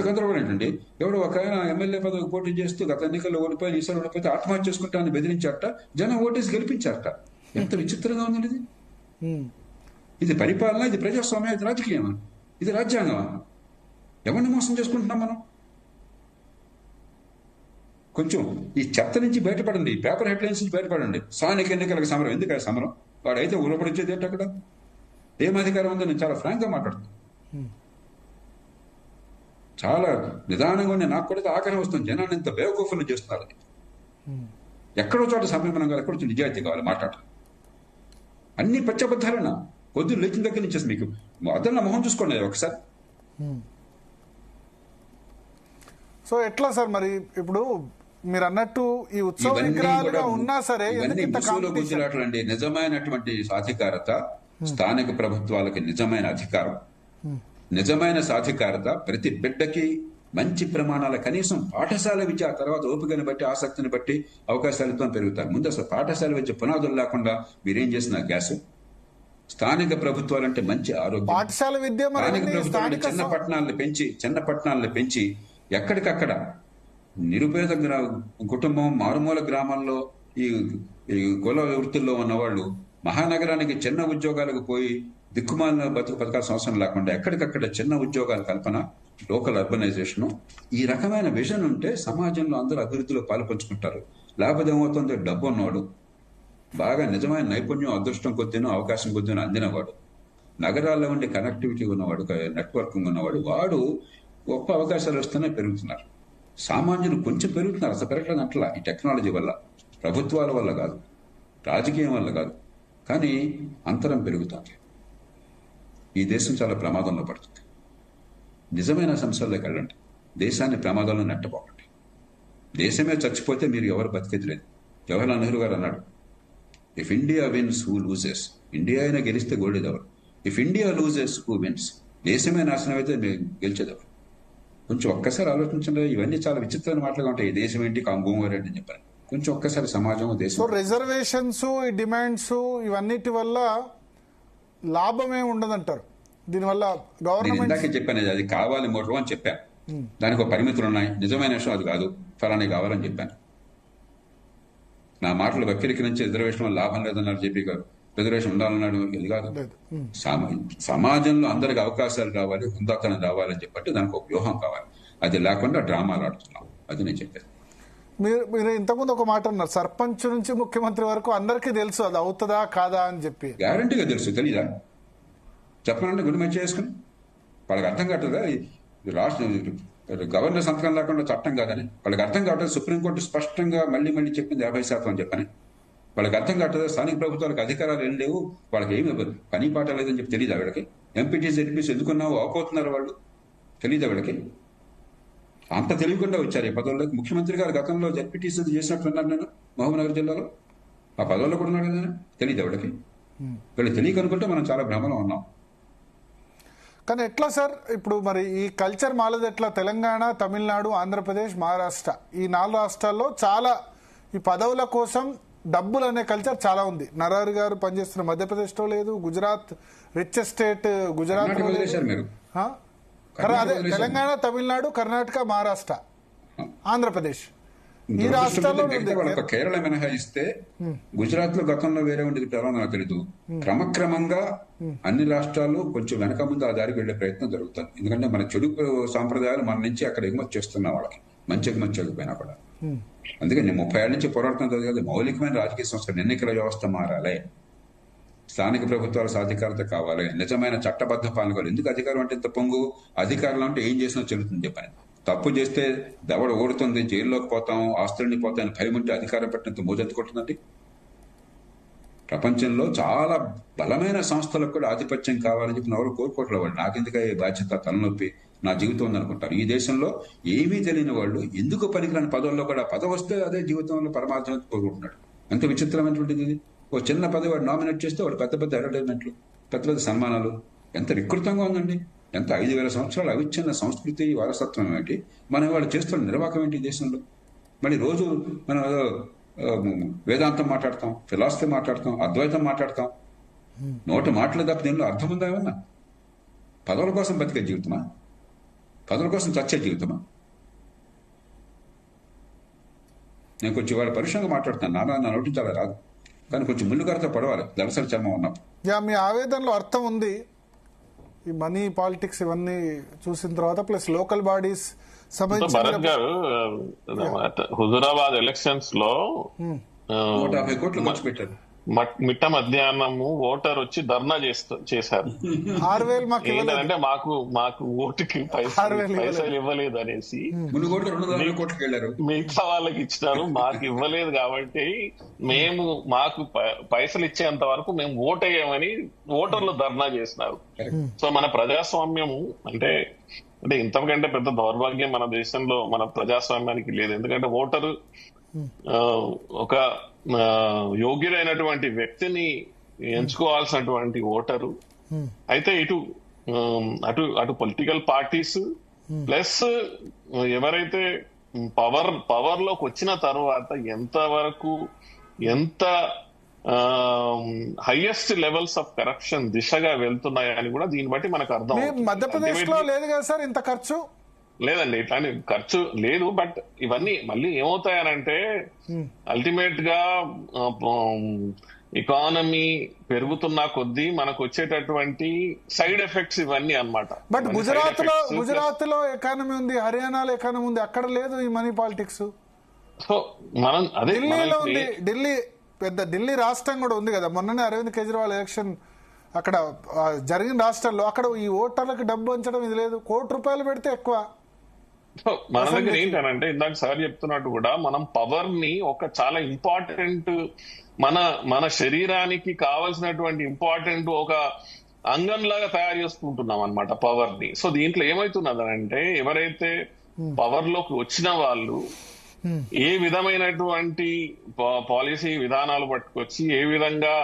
గందరగోళం ఏంటండి? ఎవడో ఒక ఆయన ఎమ్మెల్యే పదవి పోటీ చేస్తూ గత ఎన్నికల్లో ఓడిపోయి ఈసారి ఓడిపోతే ఆత్మహత్య చేసుకుంటానని బెదిరించారట. జనం ఓటేసి గెలిపించారట. ఎంత విచిత్రంగా ఉందండి ఇది. ఇది పరిపాలన, ఇది ప్రజాస్వామ్యం, ఇది రాజకీయమా, ఇది రాజ్యాంగమా? ఎవరిని మోసం చేసుకుంటున్నాం మనం? కొంచెం ఈ చెత్త నుంచి బయటపడండి, ఈ పేపర్ హెడ్లైన్స్ నుంచి బయటపడండి. స్థానిక ఎన్నికలకు సమరం ఎందుకు? సమరం వాడైతే ఉరపడిచ్చేది ఏంటి? అక్కడ ఏం అధికారం ఉందో నేను చాలా ఫ్రాంక్ గా మాట్లాడుతున్నాను. చాలా నిదానంగా ఉండే నాకు కూడా ఆగ్రహం వస్తుంది. జనాన్ని ఇంత బేవకూఫులు చేస్తున్నారు. ఎక్కడో చోట సంయమనం కావాలి, ఎక్కడో నిజాయితీ కావాలి మాట్లాడాలి. అన్ని పచ్చబద్ధాలన్నా కొద్దిగా లేచిన దగ్గర నుంచి మీకు అదన్న మొహం చూసుకోండి ఒకసారి. సో ఎట్లా సార్ మరి ఇప్పుడు మీరు అన్నట్టు ఈ ఉత్సవ విగ్రహాలుగా ఉన్నా సరే గుజరాట్లండి నిజమైనటువంటి సాధికారత, స్థానిక ప్రభుత్వాలకి నిజమైన అధికారం, నిజమైన సాధికారత ప్రతి బిడ్డకి మంచి ప్రమాణాల కనీసం పాఠశాల విద్య, తర్వాత ఓపికని బట్టి ఆసక్తిని బట్టి అవకాశాలతో పెరుగుతారు. ముందు అసలు పాఠశాల విద్య పునాదులు లేకుండా మీరేం చేసిన గ్యాస్. స్థానిక ప్రభుత్వాలంటే మంచి ఆరోగ్యం, పాఠశాల విద్య, స్థానిక ప్రభుత్వాలు చిన్న పట్టణాలను పెంచి ఎక్కడికక్కడ నిరుపేద కుటుంబం మారుమూల గ్రామాల్లో ఈ కుల వృత్తుల్లో ఉన్నవాళ్ళు మహానగరానికి చిన్న ఉద్యోగాలకు పోయి దిక్కుమాలిన బతుకు బతకాల్సిన అవసరం లేకుండా ఎక్కడికక్కడ చిన్న ఉద్యోగాల కల్పన, లోకల్ అర్బనైజేషన్, ఈ రకమైన విజన్ ఉంటే సమాజంలో అందరూ అభివృద్ధిలో పాల్పంచుకుంటారు. లేకపోతే ఏమవుతుంది? డబ్బు ఉన్నవాడు, బాగా నిజమైన నైపుణ్యం, అదృష్టం కొద్దినో అవకాశం కొద్దినో అందినవాడు, నగరాల్లో ఉండే కనెక్టివిటీ ఉన్నవాడు, నెట్వర్కింగ్ ఉన్నవాడు, వాడు గొప్ప అవకాశాలు వస్తూనే పెరుగుతున్నారు. సామాన్యులు కొంచెం పెరుగుతున్నారు. అసలు పెరగలేదు అట్లా. ఈ టెక్నాలజీ వల్ల, ప్రభుత్వాల వల్ల కాదు, రాజకీయం వల్ల కాదు, కానీ అంతరం పెరుగుతుంది. ఈ దేశం చాలా ప్రమాదంలో పడుతుంది. నిజమైన సంస్థల్లోకి వెళ్ళండి, దేశాన్ని ప్రమాదంలో నెట్టబోకండి. దేశమే చచ్చిపోతే మీరు ఎవరు బతికేది లేదు. జవహర్లాల్ నెహ్రూ గారు అన్నాడు, if India wins who loses. India అయినా గెలిస్తే గోల్డేది ఎవరు? If India loses who wins. దేశమే నాశనం అయితే గెలిచేదెవరు? కొంచెం ఒక్కసారి ఆలోచించండి. ఇవన్నీ చాలా విచిత్రమైన మాటలుగా ఉంటాయి. ఈ దేశం ఏంటి, కాంగోమర్ ఏంటి అని చెప్పాను. కొంచెం ఒక్కసారి సమాజం, దేశం. రిజర్వేషన్స్, ఈ డిమాండ్స్, ఇవన్నిటి వల్ల లాభమే ఉండదంటారు. దీనివల్ల గవర్నమెంట్, ఇందాకే చెప్పాను అది కావాలి మోటం అని చెప్పాను. దానికి ఒక పరిమితులు ఉన్నాయి. నిజమైన విషయం అది కాదు, ఫలానే కావాలని చెప్పాను. నా మాటలు వక్రీకరించి రిజర్వేషన్ వల్ల లాభం లేదన్నారు జేపీ గారు. రిజర్వేషన్ ఉండాలన్నాడు, ఇది కాదు. సమాజంలో అందరికి అవకాశాలు రావాలి, హుందాతనం రావాలని చెప్పంటే దానికి ఒక వ్యూహం కావాలి. అది లేకుండా డ్రామాలు ఆడుతున్నాం. అది నేను చెప్పాను. మీరు ఇంతకుముందు ఒక మాట అన్నారు, సర్పంచ్ నుంచి ముఖ్యమంత్రి వరకు అందరికీ తెలుసు అది అవుతుందా కాదా అని చెప్పి. గ్యారంటీగా తెలుసు. తెలీదా? చెప్పనంటే గుడి మంచి చేసుకుని వాళ్ళకి అర్థం కట్టదా? రాష్ట్ర గవర్నర్ సంతకం లేకుండా చట్టం కాదని వాళ్ళకి అర్థం కావట్లేదు. సుప్రీంకోర్టు స్పష్టంగా మళ్ళీ మళ్ళీ చెప్పింది 50% అని చెప్పని. వాళ్ళకి అర్థం కావట్లేదు. స్థానిక ప్రభుత్వాలకు అధికారాలు ఏం లేవు, వాళ్ళకి ఏమి పని పాట లేదని చెప్పి తెలియదు వీళ్ళకి. ఎంపీటీసీ జడ్పీసీ ఎందుకున్నావు ఆపోతున్నారు వాళ్ళు, తెలియదు వీళ్ళకి. అంత తెలియకుండా వచ్చారు ఈ పదవుల్లోకి. ముఖ్యమంత్రి గారు గతంలో జడ్పీటీసీ చేసినట్టున్నారు నేను మహబూబ్నగర్ జిల్లాలో, ఆ పదవుల్లో కూడా ఉన్నాడు కదా, తెలియదు వీళ్ళకి. వీళ్ళు తెలియక అనుకుంటే మనం చాలా భ్రమలో ఉన్నాం. కానీ ఎట్లా సార్ ఇప్పుడు మరి ఈ కల్చర్ మాలది ఎట్లా? తెలంగాణ, తమిళనాడు, ఆంధ్రప్రదేశ్, మహారాష్ట్ర ఈ 4 రాష్ట్రాల్లో చాలా ఈ పదవుల కోసం డబ్బులు అనే కల్చర్ చాలా ఉంది. నరహరి గారు పనిచేస్తున్న మధ్యప్రదేశ్లో లేదు, గుజరాత్ రిచ్ ఎస్టేట్ గుజరాత్ అదే తెలంగాణ, తమిళనాడు, కర్ణాటక, మహారాష్ట్ర, ఆంధ్రప్రదేశ్ ఈ రాష్ట్రాల్లో కేరళ మినహాయిస్తే గుజరాత్ లో గతంలో వేరే ఉండేది నాకు తెలీదు. క్రమక్రమంగా అన్ని రాష్ట్రాలు కొంచెం వెనక ముందు ఆ దారికి వెళ్లే ప్రయత్నం జరుగుతుంది. ఎందుకంటే మన చెడు సాంప్రదాయాలు మన నుంచి అక్కడ ఎగుమతి చేస్తున్నాం వాళ్ళకి, మంచి ఎగుమతి చేయకపోయినా కూడా. అందుకే నేను 30 ఏళ్ల నుంచి పోరాటం చదివేది మౌలికమైన రాజకీయ సంస్కరణ, ఎన్నికల వ్యవస్థ మారాలి, స్థానిక ప్రభుత్వాల సాధికారత కావాలి, నిజమైన చట్టబద్ధ పాలన కావాలి. ఎందుకు అధికారం అంటే ఇంత పొంగు? అధికారులు అంటే ఏం చేసినా చెల్లుతుంది చెప్పని. తప్పు చేస్తే దవడ ఓడుతుంది, జైల్లోకి పోతాం, ఆస్తులన్నీ పోతాయని భయం ఉంటే అధికారం పెట్టినంత మోజెత్తుకుంటుందండి. ప్రపంచంలో చాలా బలమైన సంస్థలకు కూడా ఆధిపత్యం కావాలని చెప్పి ఎవరు కోరుకోవట్లేదు. వాళ్ళు నాకెందుకు ఈ బాధ్యత, తలనొప్పి, నా జీవితం ఉందనుకుంటారు. ఈ దేశంలో ఏమీ తెలియని వాళ్ళు ఎందుకు పనికిరాని పదవుల్లో కూడా పదవి వస్తే అదే జీవితంలో పరమార్థం కోరుకుంటున్నాడు. ఎంత విచిత్రమైనటువంటిది ఇది. ఓ చిన్న పదవి వాడు నామినేట్ చేస్తే వాడు పెద్ద పెద్ద అడ్వర్టైజ్మెంట్లు, పెద్ద పెద్ద సన్మానాలు. ఎంత వికృతంగా ఉందండి. ఎంత 5000 సంవత్సరాల అవిచ్ఛిన్న సంస్కృతి వారసత్వం ఏంటి, మనం వాళ్ళు చేస్తున్న నిర్వాహకం ఏంటి ఈ దేశంలో. మళ్ళీ రోజు మనం వేదాంతం మాట్లాడతాం, ఫిలాసఫీ మాట్లాడతాం, అద్వైతం మాట్లాడతాం. నోటి మాటలు తప్ప దీనిలో అర్థం ఉందా ఏమన్నా? పదవుల కోసం బతికే జీవితమా? పదవుల కోసం చచ్చే జీవితమా? నేను కొంచెం వాళ్ళ పరుషంగా మాట్లాడుతాను, నా నోటి చాలా రాదు, కానీ కొంచెం ముళ్ళుగారితో పడవాలి దళసరి చర్మం ఉన్నప్పుడు. మీ ఆవేదనలో అర్థం ఉంది. ఈ మనీ పాలిటిక్స్ ఇవన్నీ చూసిన తర్వాత ప్లస్ లోకల్ బాడీస్ భరత్ గారు హుజురాబాద్ ఎలక్షన్స్ లో 150 కోట్లు ఖర్చు పెట్టారు. మిట్ట మధ్యాహ్నము ఓటర్ వచ్చి ధర్నా చేశారు. 6,000 ఏంటంటే మాకు ఓటుకి పైసలు ఇవ్వలేదు అనేసి మిగతా వాళ్ళకి ఇచ్చినారు, మాకు ఇవ్వలేదు కాబట్టి మాకు పైసలు ఇచ్చేంత వరకు మేము ఓటేయమని ఓటర్లు ధర్నా చేసినారు. సో మన ప్రజాస్వామ్యము అంటే ఇంతకంటే పెద్ద దౌర్భాగ్యం మన దేశంలో మన ప్రజాస్వామ్యానికి లేదు. ఎందుకంటే ఓటరు ఒక యోగ్యులైనటువంటి వ్యక్తిని ఎంచుకోవాల్సినటువంటి ఓటరు అయితే అటు పొలిటికల్ పార్టీస్ ప్లస్ ఎవరైతే పవర్ లోకి వచ్చిన తర్వాత ఎంత హైయెస్ట్ లెవెల్స్ ఆఫ్ కరప్షన్ దిశగా వెళ్తున్నాయని కూడా దీన్ని బట్టి మనకు అర్థం. మధ్యప్రదేశ్ లో లేదు కదా సార్ ఇంత ఖర్చు? లేదండి, ఇట్లాంటి ఖర్చు లేదు. బట్ ఇవన్నీ మళ్ళీ ఏమవుతాయనంటే అల్టిమేట్ గా ఎకానమీ పెరుగుతున్న కొద్దీ మనకు వచ్చేటటువంటి సైడ్ ఎఫెక్ట్స్ ఇవన్నీ అన్నమాట. బట్ గుజరాత్ లో ఎకానమీ ఉంది, హర్యానాలో ఎకానమీ ఉంది, అక్కడ లేదు ఈ మనీ పాలిటిక్స్. సో మనం అదే ఢిల్లీలో ఉంది, ఢిల్లీ రాష్ట్రం కూడా ఉంది కదా. మొన్ననే అరవింద్ కేజ్రీవాల్ ఎలక్షన్ అక్కడ జరిగిన రాష్ట్రాల్లో అక్కడ ఈ ఓటర్లకు డబ్బు పంచడం ఇది లేదు. ₹1,00,00,000 పెడితే ఎక్కువ. మన దగ్గర ఏంటనంటే ఇందాక సార్ చెప్తున్నట్టు కూడా మనం పవర్ ని ఒక చాలా ఇంపార్టెంట్ మన శరీరానికి కావాల్సినటువంటి ఇంపార్టెంట్ ఒక అంగంలాగా తయారు చేసుకుంటున్నాం అనమాట పవర్ ని. సో దీంట్లో ఏమైతున్నదనంటే ఎవరైతే పవర్ లోకి వచ్చిన వాళ్ళు ఏ విధమైనటువంటి పాలసీ విధానాలు పట్టుకొచ్చి ఏ విధంగా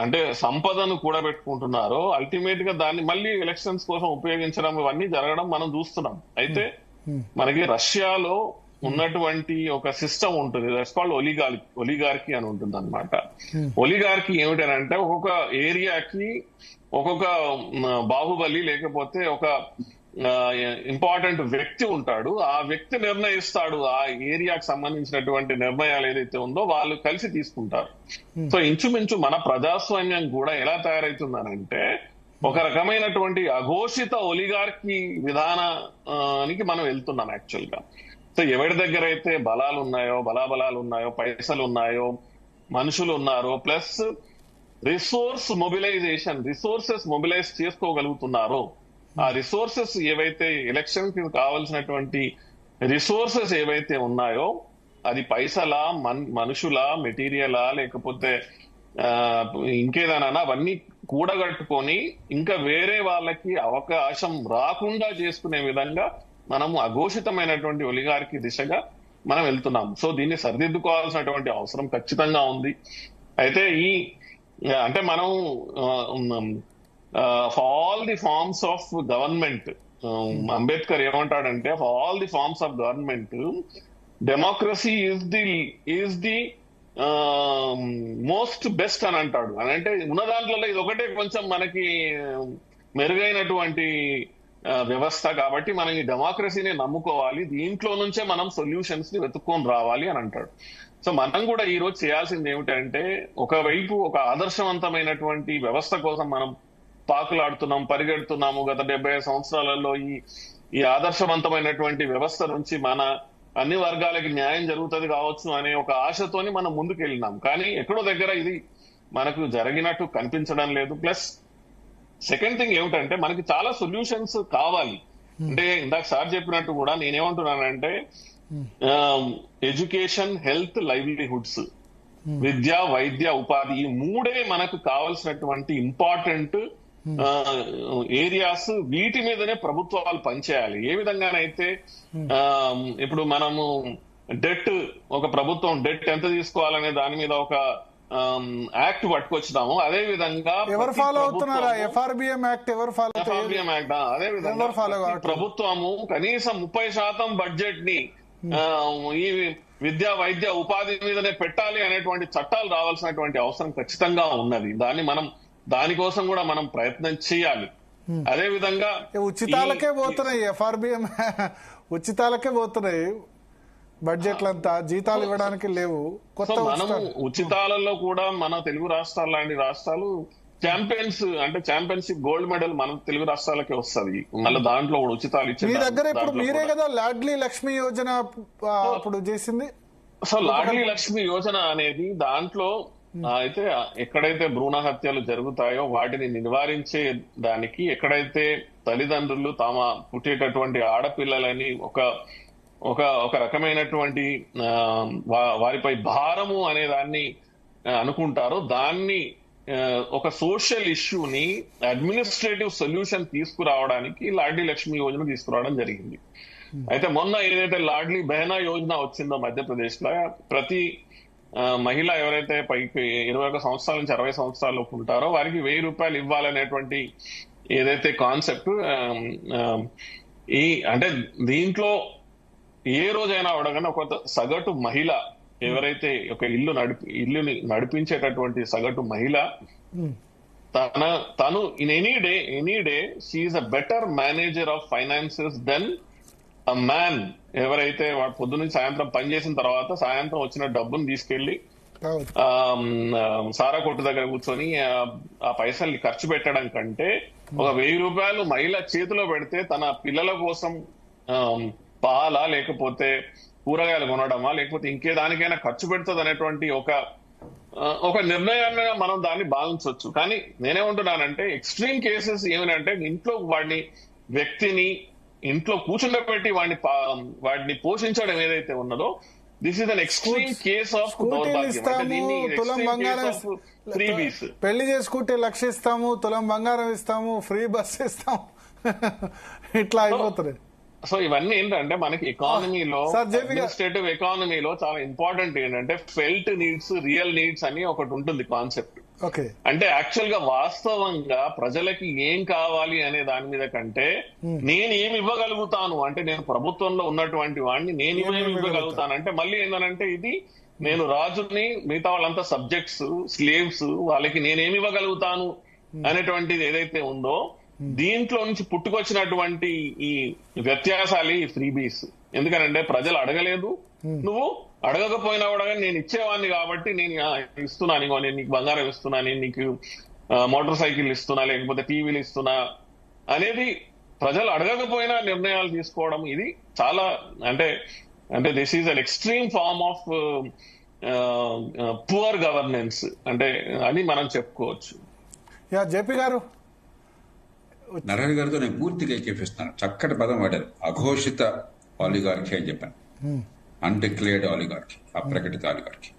అంటే సంపదను కూడా పెట్టుకుంటున్నారో అల్టిమేట్ గా దాన్ని మళ్ళీ ఎలక్షన్స్ కోసం ఉపయోగించడం ఇవన్నీ జరగడం మనం చూస్తున్నాం. అయితే మనకి రష్యాలో ఉన్నటువంటి ఒక సిస్టమ్ ఉంటుంది, దట్స్ కాల్డ్ ఒలిగార్కీ అని ఉంటుంది అనమాట. ఒలిగార్కీ ఏమిటనంటే ఒక్కొక్క ఏరియాకి ఒక్కొక్క బాహుబలి లేకపోతే ఒక ఇంపార్టెంట్ వ్యక్తి ఉంటాడు. ఆ వ్యక్తి నిర్ణయిస్తాడు ఆ ఏరియాకి సంబంధించినటువంటి నిర్ణయాలు ఏదైతే ఉందో వాళ్ళు కలిసి తీసుకుంటారు. సో ఇంచుమించు మన ప్రజాస్వామ్యం కూడా ఎలా తయారవుతుందనంటే ఒక రకమైనటువంటి అఘోషిత ఒలిగార్కీ విధానానికి మనం వెళ్తున్నాం యాక్చువల్ గా. సో ఎవరి దగ్గర అయితే బలాలు ఉన్నాయో పైసలు ఉన్నాయో మనుషులు ఉన్నారో ప్లస్ రిసోర్సెస్ మొబిలైజ్ చేసుకోగలుగుతున్నారో ఆ రిసోర్సెస్ ఏవైతే ఎలక్షన్ కి కావాల్సినటువంటి రిసోర్సెస్ ఏవైతే ఉన్నాయో అది పైసలా మనుషులా మెటీరియలా లేకపోతే ఇంకేదైనా అవన్నీ కూడగట్టుకొని ఇంకా వేరే వాళ్ళకి అవకాశం రాకుండా చేసుకునే విధంగా మనము అఘోషితమైనటువంటి ఒలిగార్కి దిశగా మనం వెళ్తున్నాం. సో దీన్ని సరిదిద్దుకోవాల్సినటువంటి అవసరం ఖచ్చితంగా ఉంది. అయితే అంటే మనం all the forms of government, Ambedkar ఏమంటాడంటే all the forms of government democracy is the most best అని అంటాడు. అని అంటే ఉన్న దాంట్లో ఇది ఒకటే కొంచెం మనకి మెరుగైనటువంటి వ్యవస్థ కాబట్టి మనం ఈ డెమోక్రసీని నమ్ముకోవాలి, దీంట్లో నుంచే మనం సొల్యూషన్స్ ని వెతుక్కొని రావాలి అని అంటాడు. సో మనం కూడా ఈ రోజు చేయాల్సింది ఏమిటంటే ఒకవైపు ఒక ఆదర్శవంతమైనటువంటి వ్యవస్థ కోసం మనం పాకులాడుతున్నాం, పరిగెడుతున్నాము. గత 75 సంవత్సరాలలో ఈ ఆదర్శవంతమైనటువంటి వ్యవస్థ నుంచి మన అన్ని వర్గాలకి న్యాయం జరుగుతుంది కావచ్చు అనే ఒక ఆశతోని మనం ముందుకు వెళ్ళినాం. కానీ ఎక్కడో దగ్గర ఇది మనకు జరిగినట్టు కనిపించడం లేదు. ప్లస్ సెకండ్ థింగ్ ఏమిటంటే మనకి చాలా సొల్యూషన్స్ కావాలి. అంటే ఇందాక సార్ చెప్పినట్టు కూడా నేనేమంటున్నానంటే ఎడ్యుకేషన్, హెల్త్, లైవ్లీహుడ్స్, విద్య, వైద్య, ఉపాధి, ఈ మూడే మనకు కావాల్సినటువంటి ఇంపార్టెంట్ ఏరియాస్. వీటి మీదనే ప్రభుత్వాలు పనిచేయాలి. ఏ విధంగానైతే ఇప్పుడు మనము ఒక ప్రభుత్వం డెట్ ఎంత తీసుకోవాలనే దాని మీద ఒక యాక్ట్ పట్టుకొచ్చినాము. అదే విధంగా ఎవరు ఫాలో అవుతున్నారా? ఎఫ్ఆర్బిఎం యాక్ట్ ఎవరు ఫాలో? ఎఫ్ఆర్బిఎం యాక్ట్ అదే విధంగా ప్రభుత్వము కనీసం 30% బడ్జెట్ ని ఈ విద్య, వైద్య, ఉపాధి మీదనే పెట్టాలి అనేటువంటి చట్టాలు రావాల్సినటువంటి అవసరం ఖచ్చితంగా ఉన్నది. దానికోసం కూడా మనం ప్రయత్నం చేయాలి. అదే విధంగా ఉచితాలకే పోతున్నాయి, ఎఫ్ఆర్బిఎం ఉచితాలకే పోతున్నాయి బడ్జెట్లంతా, జీతాలు ఇవ్వడానికి లేవు. కొత్త మనము ఉచితాలలో కూడా మన తెలుగు రాష్ట్రాలు లాంటి రాష్ట్రాలు ఛాంపియన్షిప్ గోల్డ్ మెడల్ మన తెలుగు రాష్ట్రాలకే వస్తుంది. మళ్ళీ దాంట్లో కూడా ఉచితాలు ఇచ్చే. మీ దగ్గర ఇప్పుడు మీరే కదా లాడ్లీ లక్ష్మి యోజన అప్పుడు చేసింది. సో లాడ్లీ లక్ష్మి యోజన అనేది దాంట్లో అయితే ఎక్కడైతే భ్రూణ హత్యలు జరుగుతాయో వాటిని నివారించే దానికి, ఎక్కడైతే తల్లిదండ్రులు తమ పుట్టేటటువంటి ఆడపిల్లలని ఒక రకమైనటువంటి వారిపై భారము అనే దాన్ని అనుకుంటారో, దాన్ని ఒక సోషల్ ఇష్యూని అడ్మినిస్ట్రేటివ్ సొల్యూషన్ తీసుకురావడానికి లాడ్లీ లక్ష్మి యోజన తీసుకురావడం జరిగింది. అయితే మొన్న ఏదైతే లాడ్లీ బెహనా యోజన వచ్చిందో మధ్యప్రదేశ్ లో, ప్రతి మహిళ ఎవరైతే పైకి 21 సంవత్సరాల నుంచి 60 సంవత్సరాలు ఉంటారో వారికి 1000 రూపాయలు ఇవ్వాలనేటువంటి ఏదైతే కాన్సెప్ట్, అంటే దీంట్లో ఏ రోజైనా అవడగానే ఒక సగటు మహిళ ఎవరైతే ఒక ఇల్లుని నడిపించేటటువంటి సగటు మహిళ తను in any day she is a better manager of finances than a man. ఎవరైతే వాడు పొద్దున్నుంచి సాయంత్రం పనిచేసిన తర్వాత సాయంత్రం వచ్చిన డబ్బును తీసుకెళ్లి సారా కొట్టు దగ్గర కూర్చొని ఆ పైసల్ని ఖర్చు పెట్టడం కంటే ఒక 1000 రూపాయలు మహిళ చేతిలో పెడితే తన పిల్లల కోసం పాలా లేకపోతే కూరగాయలు కొనడమా లేకపోతే ఇంకే దానికైనా ఖర్చు పెడుతుంది అనేటువంటి ఒక నిర్ణయాన్ని మనం దాన్ని భావించవచ్చు. కానీ నేనేమంటున్నానంటే ఎక్స్ట్రీమ్ కేసెస్ ఏమిటంటే ఇంట్లో వ్యక్తిని ఇంట్లో కూర్చుండబెట్టి వాడిని పోషించడం ఏదైతే ఉన్నదో, this is an extreme case of freebies. పెళ్లి చేసుకుంటే 1,00,000 ఇస్తాము, తులం బంగారం ఇస్తాము, ఫ్రీ బస్ ఇస్తాము, ఇట్లా అయిపోతుంది. సో ఇవన్నీ ఏంటంటే మనకి ఎకానమీలో, అడ్మినిస్ట్రేటివ్ ఎకానమీలో చాలా ఇంపార్టెంట్ ఏంటంటే ఫెల్ట్ నీడ్స్, రియల్ నీడ్స్ అని ఒకటి ఉంటుంది కాన్సెప్ట్. అంటే యాక్చువల్ గా వాస్తవంగా ప్రజలకి ఏం కావాలి అనే దాని మీద కంటే నేను ఏమి ఇవ్వగలుగుతాను, అంటే నేను ప్రభుత్వంలో ఉన్నటువంటి వాడిని నేను ఏమి ఇవ్వగలుగుతాను అంటే మళ్ళీ ఏంటంటే ఇది నేను రాజుని, మిగతా వాళ్ళంతా సబ్జెక్ట్స్, స్లేవ్స్, వాళ్ళకి నేనేమి ఇవ్వగలుగుతాను అనేటువంటిది ఏదైతే ఉందో దీంట్లో నుంచి పుట్టుకొచ్చినటువంటి ఈ వ్యత్యాసాలు ఈ ఫ్రీబీస్. ఎందుకనంటే ప్రజలు అడగలేదు, నువ్వు అడగకపోయినా కూడా నేను ఇచ్చేవాడిని కాబట్టి నేను ఇస్తున్నాను, నేను నీకు బంగారం ఇస్తున్నా, నేను నీకు మోటార్ సైకిల్ ఇస్తున్నా, లేకపోతే టీవీలు ఇస్తున్నా అనేది ప్రజలు అడగకపోయినా నిర్ణయాలు తీసుకోవడం, ఇది చాలా అంటే this is an extreme form of poor governance అంటే అని మనం చెప్పుకోవచ్చు. జేపీ గారు, నరహరి గారితో నేను పూర్తిగా ఏకీపిస్తాను. చక్కటి పదం వాడారు, అఘోషిత ఆలిగార్కీ అని చెప్పాను. అన్డిక్లేర్డ్ ఆలిగార్కీ, అప్రకటిత ఆలిగార్కీ.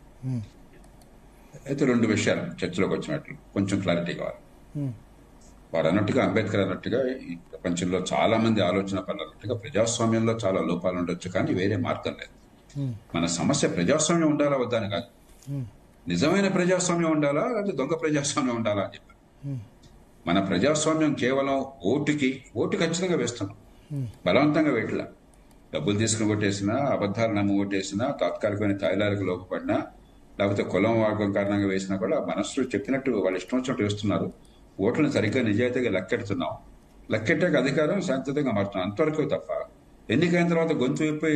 అయితే రెండు విషయాలు చర్చలోకి వచ్చినట్లు కొంచెం క్లారిటీ కావాలి. వారు అన్నట్టుగా, అంబేద్కర్ అన్నట్టుగా ఈ ప్రపంచంలో చాలా మంది ఆలోచన పనులు అన్నట్టుగా ప్రజాస్వామ్యంలో చాలా లోపాలు ఉండొచ్చు, కానీ వేరే మార్గం లేదు. మన సమస్య ప్రజాస్వామ్యం ఉండాలా వద్దా అని కాదు, నిజమైన ప్రజాస్వామ్యం ఉండాలా లేకపోతే దొంగ ప్రజాస్వామ్యం ఉండాలా అని చెప్పారు. మన ప్రజాస్వామ్యం కేవలం ఓటు ఖచ్చితంగా వేస్తున్నాం, బలవంతంగా వేయట్లా. డబ్బులు తీసుకుని ఓటేసినా, అబద్ధాలు నమ్మి ఓటేసినా, తాత్కాలికమైన తాయిలాలకు లోపడినా, లేకపోతే కులం వర్గం కారణంగా వేసినా కూడా మనస్సు చెప్పినట్టు వాళ్ళు ఇష్టం వచ్చినట్టు వేస్తున్నారు. ఓట్లను సరిగ్గా నిజాయితీగా లెక్కెడుతున్నాం. లెక్కెట్టాక అధికారం శాంతియుతంగా మారుతున్నాం, అంతవరకు తప్ప ఎన్నికైన తర్వాత గొంతు విప్పి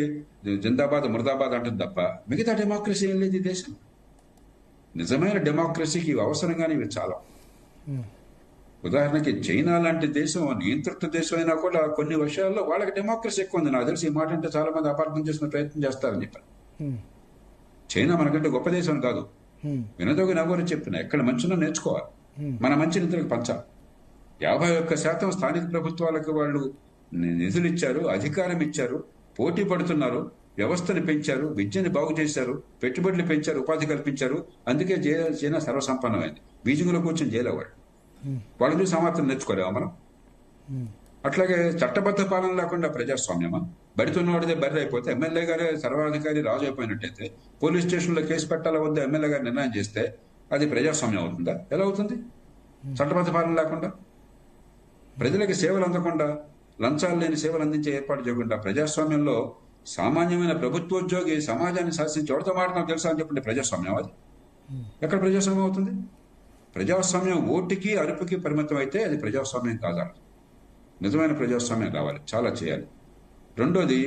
జిందాబాద్ ముర్దాబాద్ అంటుంది తప్ప మిగతా డెమోక్రసీ ఏం లేదు ఈ దేశం. నిజమైన డెమోక్రసీకి ఇవి అవసరంగానే ఇవి చాలా. ఉదాహరణకి చైనా లాంటి దేశం నియంతృత్వ దేశం అయినా కూడా కొన్ని విషయాల్లో వాళ్ళకి డెమోక్రసీ ఎక్కువ ఉంది. నాకు తెలిసి ఈ మాట అంటే చాలా మంది అపార్థం చేసుకునే ప్రయత్నం చేస్తారని చెప్పారు. చైనా మనకంటే గొప్ప దేశం కాదు, వినదోగి నగోరు చెప్పిన ఎక్కడ మంచినో నేర్చుకోవాలి, మన మంచిని ఇతరులకు పంచాలి. 51% స్థానిక ప్రభుత్వాలకు వాళ్ళు నిధులు ఇచ్చారు, అధికారం ఇచ్చారు, పోటీ పడుతున్నారు, వ్యవస్థను పెంచారు, విద్యని బాగు చేశారు, పెట్టుబడులు పెంచారు, ఉపాధి కల్పించారు. అందుకే చైనా సర్వసంపన్నమైంది. బీజింగ్లో కూర్చొని జైలవాడు వాళ్ళు చూసి సమాచారం నేర్చుకోలేమా మనం? అట్లాగే చట్టబద్ధ పాలన లేకుండా ప్రజాస్వామ్యమా? బడితున్నవాడిదే బర్రె అయిపోతే ఎమ్మెల్యే గారే సర్వాధికారి రాజు అయిపోయినట్టయితే పోలీస్ స్టేషన్లో కేసు పెట్టాలా వద్ద ఎమ్మెల్యే గారు నిర్ణయం చేస్తే అది ప్రజాస్వామ్యం అవుతుందా? ఎలా అవుతుంది? చట్టబద్ధ పాలన లేకుండా, ప్రజలకి సేవలు అందకుండా, లంచాలు లేని సేవలు అందించే ఏర్పాటు చేయకుండా ప్రజాస్వామ్యంలో సామాన్యమైన ప్రభుత్వోద్యోగి సమాజాన్ని శాసించి ఎవరితో మాట్లాడినా తెలుసా అని చెప్పండి, ప్రజాస్వామ్యం అది ఎక్కడ ప్రజాస్వామ్యం అవుతుంది? ప్రజాస్వామ్యం ఓటుకి అరుపుకి పరిమితం అయితే అది ప్రజాస్వామ్యం కాదా? నిజమైన ప్రజాస్వామ్యం కావాలి, చాలా చేయాలి. రెండోది,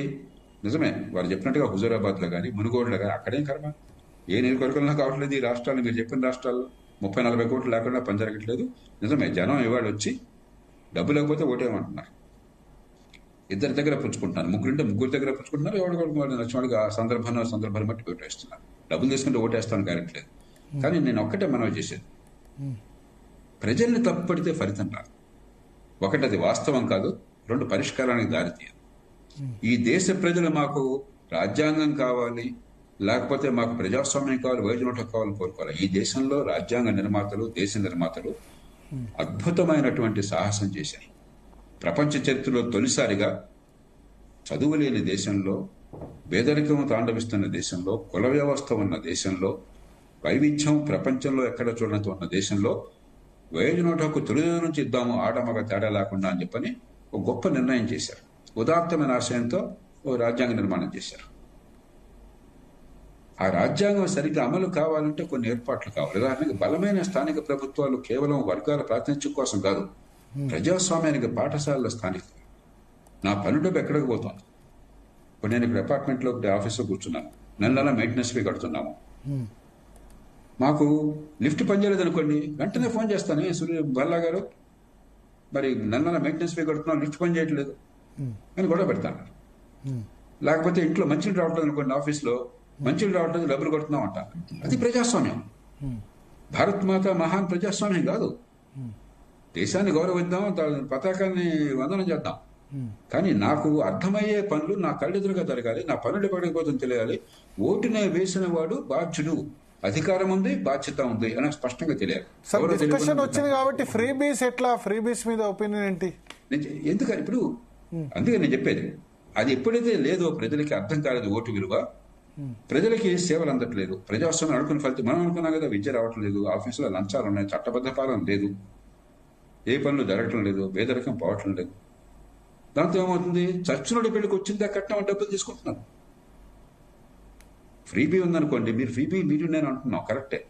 నిజమే వారు చెప్పినట్టుగా హుజూరాబాద్లో కానీ మునుగోడులో కానీ అక్కడేం కర్మ, ఏ నియోజకవర్గంలో కావట్లేదు. ఈ రాష్ట్రాలు మీరు చెప్పిన రాష్ట్రాల్లో 30-40 కోట్లు లేకుండా పని జరగట్లేదు. నిజమే, జనం ఇవాళ వచ్చి డబ్బు లేకపోతే ఓటేయమంటున్నారు. ఇద్దరి దగ్గర పుచ్చుకుంటున్నారు, ముగ్గురు దగ్గర పుచ్చుకుంటున్నారు. ఎవరికి నచ్చినట్టుగా సందర్భాన్ని బట్టి ఓటేస్తున్నారు. డబ్బులు తీసుకుంటే ఓటేస్తాను కారట్లేదు. కానీ నేను ఒక్కటే మనవి చేసేది, ప్రజల్ని తప్పుపడితే ఫలితం రాదు. ఒకటి, అది వాస్తవం కాదు. రెండు, పరిష్కారానికి దారితీయదు. ఈ దేశ ప్రజలు మాకు రాజ్యాంగం కావాలి, లేకపోతే మాకు ప్రజాస్వామ్యం కావాలి, వైద్యునోటం కావాలని కోరుకోవాలి. ఈ దేశంలో రాజ్యాంగ నిర్మాతలు, దేశ నిర్మాతలు అద్భుతమైనటువంటి సాహసం చేశారు. ప్రపంచ చరిత్రలో తొలిసారిగా చదువు లేని దేశంలో, పేదరికం తాండవిస్తున్న దేశంలో, కుల వ్యవస్థ ఉన్న దేశంలో, వైవిధ్యం ప్రపంచంలో ఎక్కడ చూడనంత ఉన్న దేశంలో వయోజనోటకు తొలి నుంచి ఇద్దాము, ఆడమగ తేడా లేకుండా అని చెప్పని ఒక గొప్ప నిర్ణయం చేశారు. ఉదాత్తమైన ఆశయంతో ఓ రాజ్యాంగ నిర్మాణం చేశారు. ఆ రాజ్యాంగం సరిగ్గా అమలు కావాలంటే కొన్ని ఏర్పాట్లు కావాలి. ఉదాహరణకి బలమైన స్థానిక ప్రభుత్వాలు కేవలం వర్గాల ప్రాతినిధ్యం కోసం కాదు, ప్రజాస్వామ్యానికి పాఠశాలలో స్థానిక. నా పని డబ్బు ఎక్కడికి పోతుంది? ఇప్పుడు నేను ఇక్కడ అపార్ట్మెంట్లో ఒకటి ఆఫీస్లో కూర్చున్నాను, నెల మెయింటెనెన్స్ ఫీ కడుతున్నాము. మాకు లిఫ్ట్ పనిచేయలేదు అనుకోండి, వెంటనే ఫోన్ చేస్తాను, సూర్య బల్లా గారు మరి నెల మెయింటెనెన్స్ ఫీ కడుతున్నాం, లిఫ్ట్ పని చేయట్లేదు అని గొడవ పెడతాను. లేకపోతే ఇంట్లో మంచినీళ్ళు రావట్లేదు అనుకోండి, ఆఫీస్లో మంచినీళ్ళు రావట్లేదు, డబ్బులు కడుతున్నాం అంట. అది ప్రజాస్వామ్యం. భారత్ మాత మహాన్ ప్రజాస్వామ్యం కాదు. దేశాన్ని గౌరవిద్దాం, పతాకాన్ని వందనం చేద్దాం, కానీ నాకు అర్థమయ్యే పనులు నా కళ్ళెదురుగా జరగాలి, నా పనులు ఎక్కడికి పోతుందో తెలియాలి. ఓటునే వేసిన వాడు బాధ్యుడు, అధికారం ఉంది, బాధ్యత ఉంది అని స్పష్టంగా తెలియాలి. డిస్కషన్ వచ్చింది కాబట్టి ఫ్రీబీస్ ఎట్లా, ఫ్రీబీస్ మీద ఒపీనియన్ ఏంటి? ఎందుకని ఇప్పుడు అందుకే నేను చెప్పేది, అది ఎప్పుడైతే లేదో ప్రజలకి అర్థం కాలేదు ఓటు విలువ, ప్రజలకి సేవలు అందట్లేదు, ప్రజాస్వామ్యం అనుకున్న ఫలితం మనం అనుకున్నాం కదా, విద్య రావట్లేదు, ఆఫీసులో లంచాలు ఉన్నాయి, చట్టబద్ధ పాలన లేదు, ఏ పనులు జరగటం లేదు, పేదరికం పోవటం లేదు. దాంతో ఏమవుతుంది, చర్చనుడి పెళ్లికి వచ్చిందా కట్నం డబ్బులు తీసుకుంటున్నారు. ఫ్రీబీ ఉందనుకోండి, మీరు ఫ్రీబీ మీరు నేను అంటున్నాం కరెక్టే,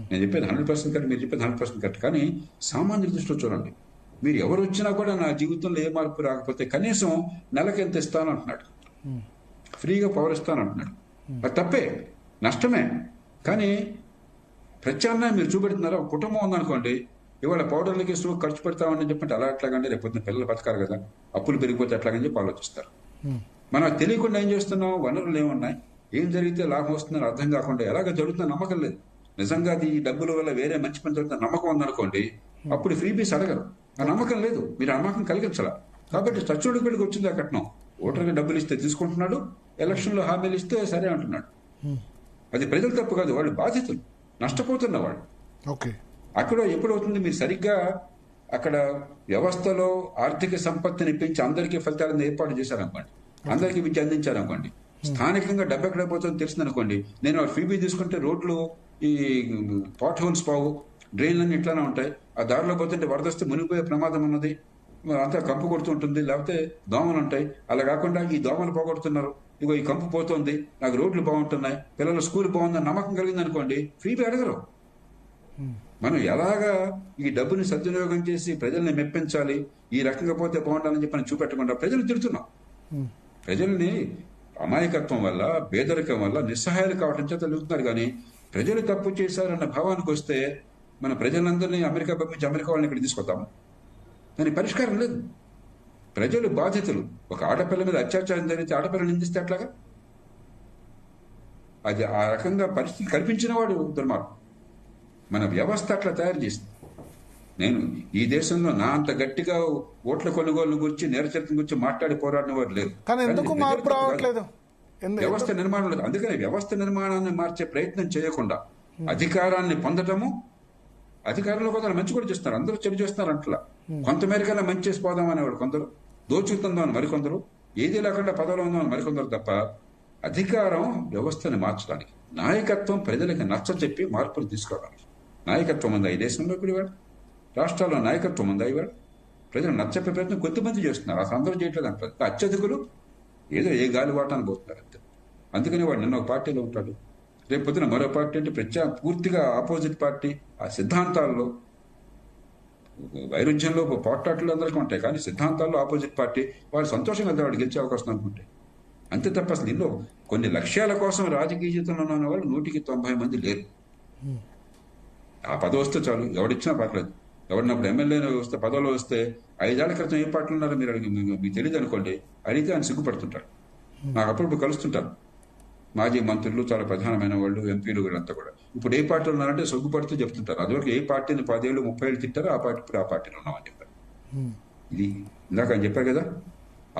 నేను చెప్పేది 100% కరెక్ట్, మీరు చెప్పేది 100% కరెక్ట్. కానీ సామాన్య దృష్టిలో చూడండి, మీరు ఎవరు వచ్చినా కూడా నా జీవితంలో ఏ మార్పు రాకపోతే కనీసం నెలకి ఎంత ఇస్తాను అంటున్నాడు, ఫ్రీగా పవర్ ఇస్తాను అంటున్నాడు. అది తప్పే, నష్టమే. కానీ ప్రత్యామ్నాయం మీరు చూపెడుతున్నారా? ఒక కుటుంబం ఉందనుకోండి, ఇవాళ పౌడర్లకి స్టోక్ ఖర్చు పెడతామని చెప్పంటే అలా ఎట్లాగంటే రేపు పిల్లలు బతకారు కదా, అప్పులు పెరిగిపోతే ఎట్లాగని చెప్పి ఆలోచిస్తారు. మనం తెలియకుండా ఏం చేస్తున్నాం, వనరులు ఏమున్నాయి, ఏం జరిగితే లాభం వస్తుందని అర్థం కాకుండా ఎలాగ జరుగుతుందో నమ్మకం లేదు. నిజంగా ఈ డబ్బుల వల్ల వేరే మంచి పని జరుగుతున్న నమ్మకం ఉందనుకోండి, అప్పుడు ఫ్రీబీస్ అడగరు. ఆ నమ్మకం లేదు. మీరు ఆ నమ్మకం కలిగించాలా. కాబట్టి చచ్చోడికి పెళ్ళికి వచ్చింది ఆ కట్నం. ఓటర్కి డబ్బులు ఇస్తే తీసుకుంటున్నాడు, ఎలక్షన్లో హామీలు ఇస్తే సరే అంటున్నాడు. అది ప్రజల తప్పు కాదు, వాళ్ళు బాధితులు, నష్టపోతున్న వాళ్ళు. ఓకే, అక్కడ ఎప్పుడవుతుంది మీరు సరిగ్గా అక్కడ వ్యవస్థలో ఆర్థిక సంపత్తిని పెంచి అందరికీ ఫలితాలను ఏర్పాటు చేశారనుకోండి, అందరికీ విద్య అందించారనుకోండి, స్థానికంగా డబ్బు ఎక్కడ పోతుందో తెలిసిందనుకోండి, నేను ఫీబీ తీసుకుంటే రోడ్లు ఈ పాట్ హోల్స్ పావు, డ్రైన్లన్నీ ఇట్లానే ఉంటాయి, ఆ దారిలో పోతుంటే వరదస్తే మునిగిపోయే ప్రమాదం ఉన్నది, అంతా కంపు కొడుతూ ఉంటుంది, లేకపోతే దోమలు ఉంటాయి. అలా కాకుండా ఈ దోమలు పోగొడుతున్నారు, ఇగో ఈ కంపు పోతుంది, నాకు రోడ్లు బాగుంటున్నాయి, పిల్లల స్కూల్ బాగుందని నమ్మకం కలిగింది అనుకోండి, ఫీబీ అడగరు. మనం ఎలాగా ఈ డబ్బుని సద్వినియోగం చేసి ప్రజల్ని మెప్పించాలి, ఈ రకంగా పోతే బాగుండాలని చెప్పి చూపెట్టకుండా ప్రజలు తిడుతున్నాం. ప్రజల్ని అమాయకత్వం వల్ల, పేదరికం వల్ల నిస్సహాయాలు కావటం చేత తిరుగుతున్నారు. కానీ ప్రజలు తప్పు చేశారన్న భావానికి వస్తే మన ప్రజలందరినీ అమెరికా పంపించి అమెరికా వాళ్ళని ఇక్కడ తీసుకొద్దాము, దానికి పరిష్కారం లేదు. ప్రజలు బాధితులు. ఒక ఆడపిల్ల మీద అత్యాచారం జరిగితే ఆడపిల్ల నిందిస్తే అట్లాగా, అది ఆ రకంగా పరిస్థితి కల్పించిన వాడు దుర్మార్గం. మన వ్యవస్థ అట్లా తయారు చేసింది. నేను ఈ దేశంలో నా అంత గట్టిగా ఓట్ల కొనుగోలు గురించి, నేరచరిత్ర గురించి మాట్లాడి పోరాడిన వారు లేరు. వ్యవస్థ నిర్మాణం లేదు. అందుకని వ్యవస్థ నిర్మాణాన్ని మార్చే ప్రయత్నం చేయకుండా అధికారాన్ని పొందటము, అధికారంలో కొందరు మంచి కూడా చేస్తున్నారు, అందరూ చెడు చేస్తున్నారు అంటలా. కొంతమేరకైనా మంచి చేసి పోదాం అనేవాడు కొందరు, దోచుకుందామని మరికొందరు, ఏది లేకుండా పదవిలో ఉందామని మరికొందరు తప్ప అధికారం వ్యవస్థని మార్చడానికి, నాయకత్వం ప్రజలకు నచ్చ చెప్పి మార్పులు తీసుకోవడానికి నాయకత్వం ఉందా ఈ దేశంలో? ఇప్పుడు ఇవాడు రాష్ట్రాల్లో నాయకత్వం ఉందా? ఇవాడు ప్రజలు నచ్చప్పే ప్రయత్నం కొద్దిమంది చేస్తున్నారు, అసలు అందరూ చేయట్లేదు అంటారు. అత్యధికులు ఏదో ఏ గాలి వాటాన్ని పోతున్నారు అంతే. అందుకని వాడు నిన్న ఒక పార్టీలో ఉంటాడు, రేపు పొద్దున మరో పార్టీ అంటే పూర్తిగా ఆపోజిట్ పార్టీ. ఆ సిద్ధాంతాల్లో వైరుధ్యంలో పోట్లాట్లు అందరికీ ఉంటాయి, కానీ సిద్ధాంతాల్లో ఆపోజిట్ పార్టీ. వాళ్ళు సంతోషంగా వాడు గెలిచే అవకాశం అనుకుంటే అంతే తప్ప అసలు ఇందులో కొన్ని లక్ష్యాల కోసం రాజకీయ జీవితంలో ఉన్న వాళ్ళు 190 మంది లేరు. ఆ పదవి వస్తే చాలు, ఎవడిచ్చినా పర్లేదు. ఎవరినప్పుడు ఎమ్మెల్యే వస్తే, పదవిలో వస్తే 5 ఏళ్ల క్రితం ఏ పార్టీలు ఉన్నారో మీరు మీకు తెలియదు అనుకోండి, అడిగితే ఆయన సిగ్గుపడుతుంటారు. నాకు అప్పుడప్పుడు కలుస్తుంటారు మాజీ మంత్రులు, చాలా ప్రధానమైన వాళ్ళు, ఎంపీలు, వీళ్ళంతా కూడా ఇప్పుడు ఏ పార్టీలో ఉన్నారంటే సిగ్గుపడుతూ చెప్తుంటారు. అదివరకు ఏ పార్టీని 10 ఏళ్ళు 30 ఏళ్ళు తిట్టారో ఆ పార్టీ ఇప్పుడు ఆ పార్టీలో ఉన్నామని చెప్పారు. ఇది ఇందాక ఆయన చెప్పారు కదా,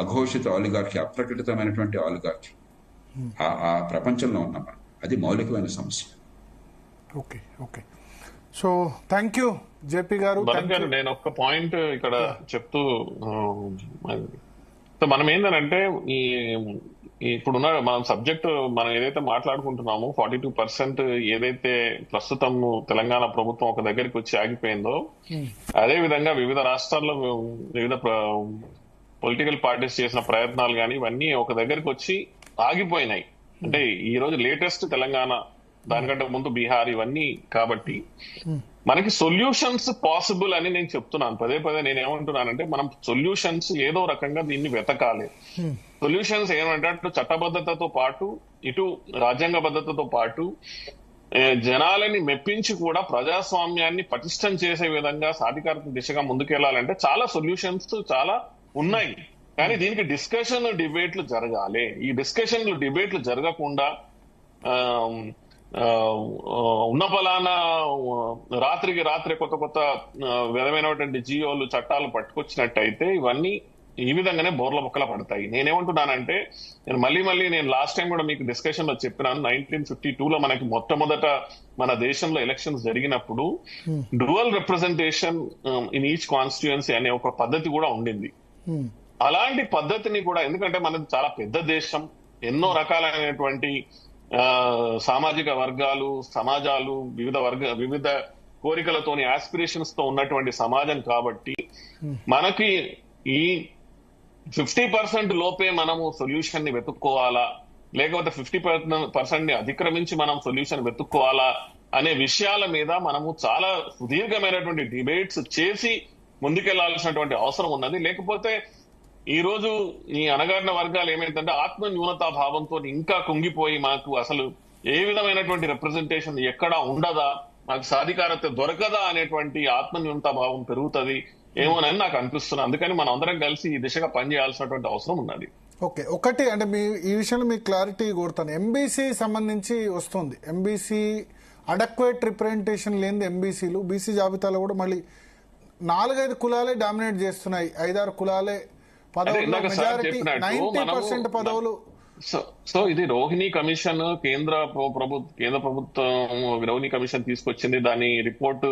అఘోషిత ఆలిగార్కీ, అప్రకటితమైనటువంటి ఆలిగార్కీ, ఆ ప్రపంచంలో ఉన్నాం మనం. అది మౌలికమైన సమస్య. Okay okay, so thank you JP గారు. నేను ఒక పాయింట్ ఇక్కడ చెప్తూ, మనం ఏంటంటే ఇప్పుడున్న మనం సబ్జెక్ట్ మనం ఏదైతే మాట్లాడుకుంటున్నామో 42% ఏదైతే ప్రస్తుతం తెలంగాణ ప్రభుత్వం ఒక దగ్గరికి వచ్చి ఆగిపోయిందో, అదే విధంగా వివిధ రాష్ట్రాల్లో వివిధ పొలిటికల్ పార్టీస్ చేసిన ప్రయత్నాలు కానీ ఇవన్నీ ఒక దగ్గరికి వచ్చి ఆగిపోయినాయి. అంటే ఈ రోజు లేటెస్ట్ తెలంగాణ, దానికంటే ముందు బీహార్, ఇవన్నీ. కాబట్టి మనకి సొల్యూషన్స్ పాసిబుల్ అని నేను చెప్తున్నాను పదే పదే. నేను ఏమంటున్నానంటే మనం సొల్యూషన్స్ ఏదో రకంగా దీన్ని వెతకాలి. సొల్యూషన్స్ ఏమంటే అటు చట్టబద్ధతతో పాటు, ఇటు రాజ్యాంగబద్ధతతో పాటు జనాలని మెప్పించి కూడా ప్రజాస్వామ్యాన్ని పటిష్టం చేసే విధంగా సాధికారత దిశగా ముందుకెళ్లాలంటే చాలా సొల్యూషన్స్ చాలా ఉన్నాయి. కానీ దీనికి డిస్కషన్, డిబేట్లు జరగాలి. ఈ డిస్కషన్లు, డిబేట్లు జరగకుండా ఉన్న ఫలానా రాత్రికి రాత్రి కొత్త కొత్త విధమైనటువంటి జియోలు, చట్టాలు పట్టుకొచ్చినట్టయితే ఇవన్నీ ఈ విధంగానే బోర్ల మొక్కల పడతాయి. నేనేమంటున్నానంటే, నేను లాస్ట్ టైం కూడా మీకు డిస్కషన్ లో చెప్పినాను, 1952లో మనకి మొట్టమొదట మన దేశంలో ఎలక్షన్స్ జరిగినప్పుడు dual representation in each constituency అనే ఒక పద్ధతి కూడా ఉండింది. అలాంటి పద్ధతిని కూడా, ఎందుకంటే మనది చాలా పెద్ద దేశం, ఎన్నో రకాలైనటువంటి సామాజిక వర్గాలు, సమాజాలు, వివిధ కోరికలతోని, ఆస్పిరేషన్స్ తో ఉన్నటువంటి సమాజం కాబట్టి మనకి ఈ 50% లోపే మనము సొల్యూషన్ ని వెతుక్కోవాలా, లేకపోతే 50% ని అతిక్రమించి మనం సొల్యూషన్ వెతుక్కోవాలా అనే విషయాల మీద మనము చాలా సుదీర్ఘమైనటువంటి డిబేట్స్ చేసి ముందుకెళ్లాల్సినటువంటి అవసరం ఉన్నది. లేకపోతే ఈ రోజు ఈ అణగారిన వర్గాలు ఏమైందంటే ఆత్మ న్యూనతా భావంతో ఇంకా కుంగిపోయి మాకు అసలు ఏ విధమైనటువంటి రిప్రజెంటేషన్ ఎక్కడా ఉండదా, మాకు సాధికారత దొరకదా అనేటువంటి ఆత్మ న్యూనతా భావం పెరుగుతుంది ఏమోనని నాకు అనిపిస్తుంది. అందుకని మనం అందరం కలిసి ఈ దిశగా పనిచేయాల్సినటువంటి అవసరం ఉన్నది. ఓకే, ఒకటి అంటే ఈ విషయంలో మీకు క్లారిటీ కోరుతాను. ఎంబీసీ సంబంధించి వస్తుంది, ఎంబీసీ అడక్వేట్ రిప్రజెంటేషన్ లేని ఎంబీసీలు బీసీ జాబితాలో కూడా మళ్ళీ 4-5 కులాలే డామినేట్ చేస్తున్నాయి, 5-6 కులాలే పదవులు, ఇందాక సార్ మెజారిటీ చెప్పినట్టు 90% పదవులు. సో ఇది రోహిణి కమిషన్ కేంద్ర ప్రభుత్వం రోహిణి కమిషన్ తీసుకొచ్చింది. దాని రిపోర్ట్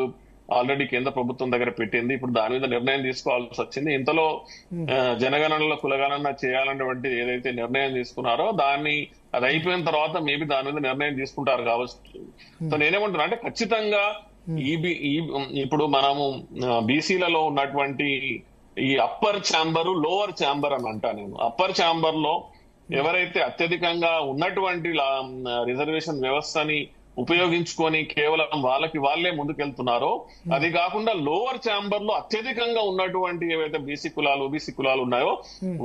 ఆల్రెడీ కేంద్ర ప్రభుత్వం దగ్గర పెట్టింది. ఇప్పుడు దాని మీద నిర్ణయం తీసుకోవాల్సి వచ్చింది. ఇంతలో జనగణనలో కులగణన చేయాలన్నటువంటి ఏదైతే నిర్ణయం తీసుకున్నారో దాన్ని అది అయిపోయిన తర్వాత మేబీ దాని మీద నిర్ణయం తీసుకుంటారు కావచ్చు. సో నేనేమంటున్నా అంటే ఖచ్చితంగా ఇప్పుడు మనము బీసీలలో ఉన్నటువంటి ఈ అప్పర్ ఛాంబర్, లోవర్ ఛాంబర్ అని అంటా నేను. అప్పర్ ఛాంబర్ లో ఎవరైతే అత్యధికంగా ఉన్నటువంటి రిజర్వేషన్ వ్యవస్థని ఉపయోగించుకొని కేవలం వాళ్ళే ముందుకెళ్తున్నారో, అది కాకుండా లోవర్ ఛాంబర్ లో అత్యధికంగా ఉన్నటువంటి ఏవైతే బీసీ కులాలు, ఓబీసీ కులాలు ఉన్నాయో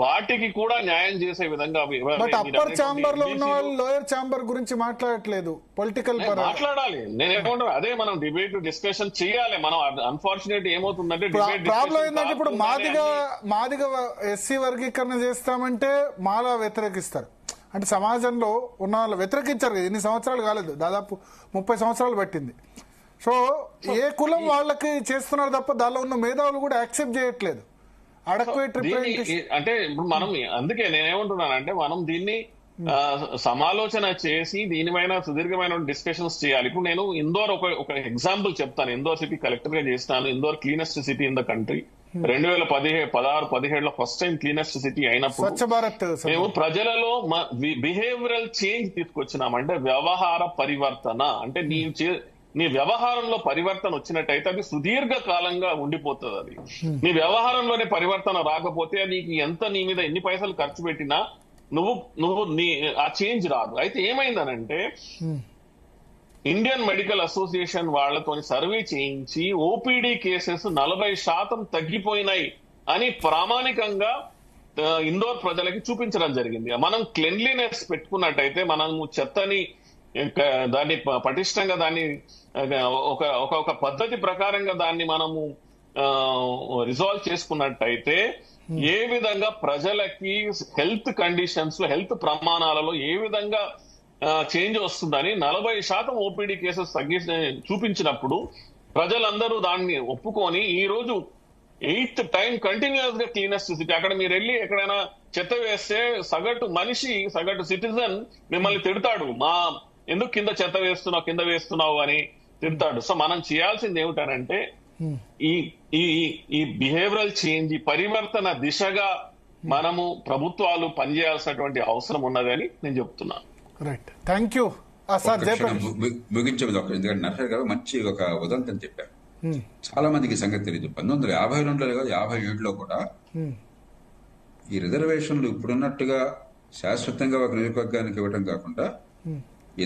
వాటికి కూడా న్యాయం చేసే విధంగా. బట్ అప్పర్ ఛాంబర్ లో ఉన్న వాళ్ళు లోయర్ ఛాంబర్ గురించి మాట్లాడట్లేదు. పొలిటికల్ మాట్లాడాలి. నేనేమంటాను అదే మనం డిస్కషన్ చేయాలి. మనం అన్ఫార్చునేట్ ఏమవుతుందంటే ప్రాబ్లం ఏంటంటే ఇప్పుడు మాదిగా ఎస్సీ వర్గీకరణ చేస్తామంటే మాలా వ్యతిరేకిస్తారు. అంటే సమాజంలో ఉన్న వాళ్ళు వ్యతిరేకించారు. ఎన్ని సంవత్సరాలు కాలేదు, దాదాపు 30 సంవత్సరాలు పట్టింది. సో ఏ కులం వాళ్ళకి చేస్తున్నారు తప్ప దానిలో ఉన్న మేధావులు కూడా యాక్సెప్ట్ చేయట్లేదు. అంటే ఇప్పుడు మనం అందుకే నేనేమంటున్నానంటే మనం దీన్ని సమాలోచన చేసి దీనిపైన సుదీర్ఘమైన డిస్కషన్స్ చేయాలి. ఇప్పుడు నేను ఇందోర్ ఒక ఎగ్జాంపుల్ చెప్తాను. ఇందోర్ సిటీ కలెక్టర్ గా చేస్తాను. Indore cleanest city in the country. 2016-17 first time cleanest city అయినప్పుడు స్వచ్ఛ భారత్ మేము ప్రజలలో బిహేవియరల్ చేంజ్ తీసుకొచ్చినామంటే వ్యవహార పరివర్తన. అంటే నీ వ్యవహారంలో పరివర్తన వచ్చినట్టయితే అది సుదీర్ఘ కాలంగా ఉండిపోతుంది. అది నీ వ్యవహారంలోనే పరివర్తన రాకపోతే నీకు నీ మీద ఎన్ని పైసలు ఖర్చు పెట్టినా నువ్వు ఆ చేంజ్ రాదు. అయితే ఏమైందనంటే ఇండియన్ మెడికల్ అసోసియేషన్ వాళ్లతో సర్వే చేయించి ఓపీడీ కేసెస్ 40% తగ్గిపోయినాయి అని ప్రామాణికంగా ఇందోర్ ప్రజలకి చూపించడం జరిగింది. మనం క్లెన్లీనెస్ పెట్టుకున్నట్టయితే, మనము చెత్తని దాన్ని పటిష్టంగా దాన్ని ఒక పద్ధతి ప్రకారంగా దాన్ని మనము రిజాల్వ్ చేసుకున్నట్టయితే ఏ విధంగా ప్రజలకి హెల్త్ కండిషన్స్, హెల్త్ ప్రమాణాలలో ఏ విధంగా చేంజ్ వస్తుందని 40% ఓపీడీ కేసెస్ చూపించినప్పుడు ప్రజలందరూ దాన్ని ఒప్పుకొని ఈ రోజు 8th టైం కంటిన్యూస్ గా క్లీనెస్ట్ సిటీ. అక్కడ మీరు వెళ్ళి ఎక్కడైనా చెత్త వేస్తే సగటు సిటిజన్ మిమ్మల్ని తిడతాడు. ఎందుకు కింద వేస్తున్నావు అని తిడతాడు. సో మనం చేయాల్సింది ఏమిటనంటే ఈ బిహేవియరల్ చేంజ్, ఈ పరివర్తన దిశగా మనము ప్రభుత్వాలు పనిచేయాల్సినటువంటి అవసరం ఉన్నదని నేను చెప్తున్నాను. Right, thank you sir. ముగించేది ఎందుకంటే నర్సర్ గారు మంచి ఒక ఉదంతం చెప్పారు. చాలా మందికి సంగతి తెలియదు. 1952లో కాదు, 57లో కూడా ఈ రిజర్వేషన్లు ఇప్పుడున్నట్టుగా శాశ్వతంగా ఒక నియోజకవర్గానికి ఇవ్వడం కాకుండా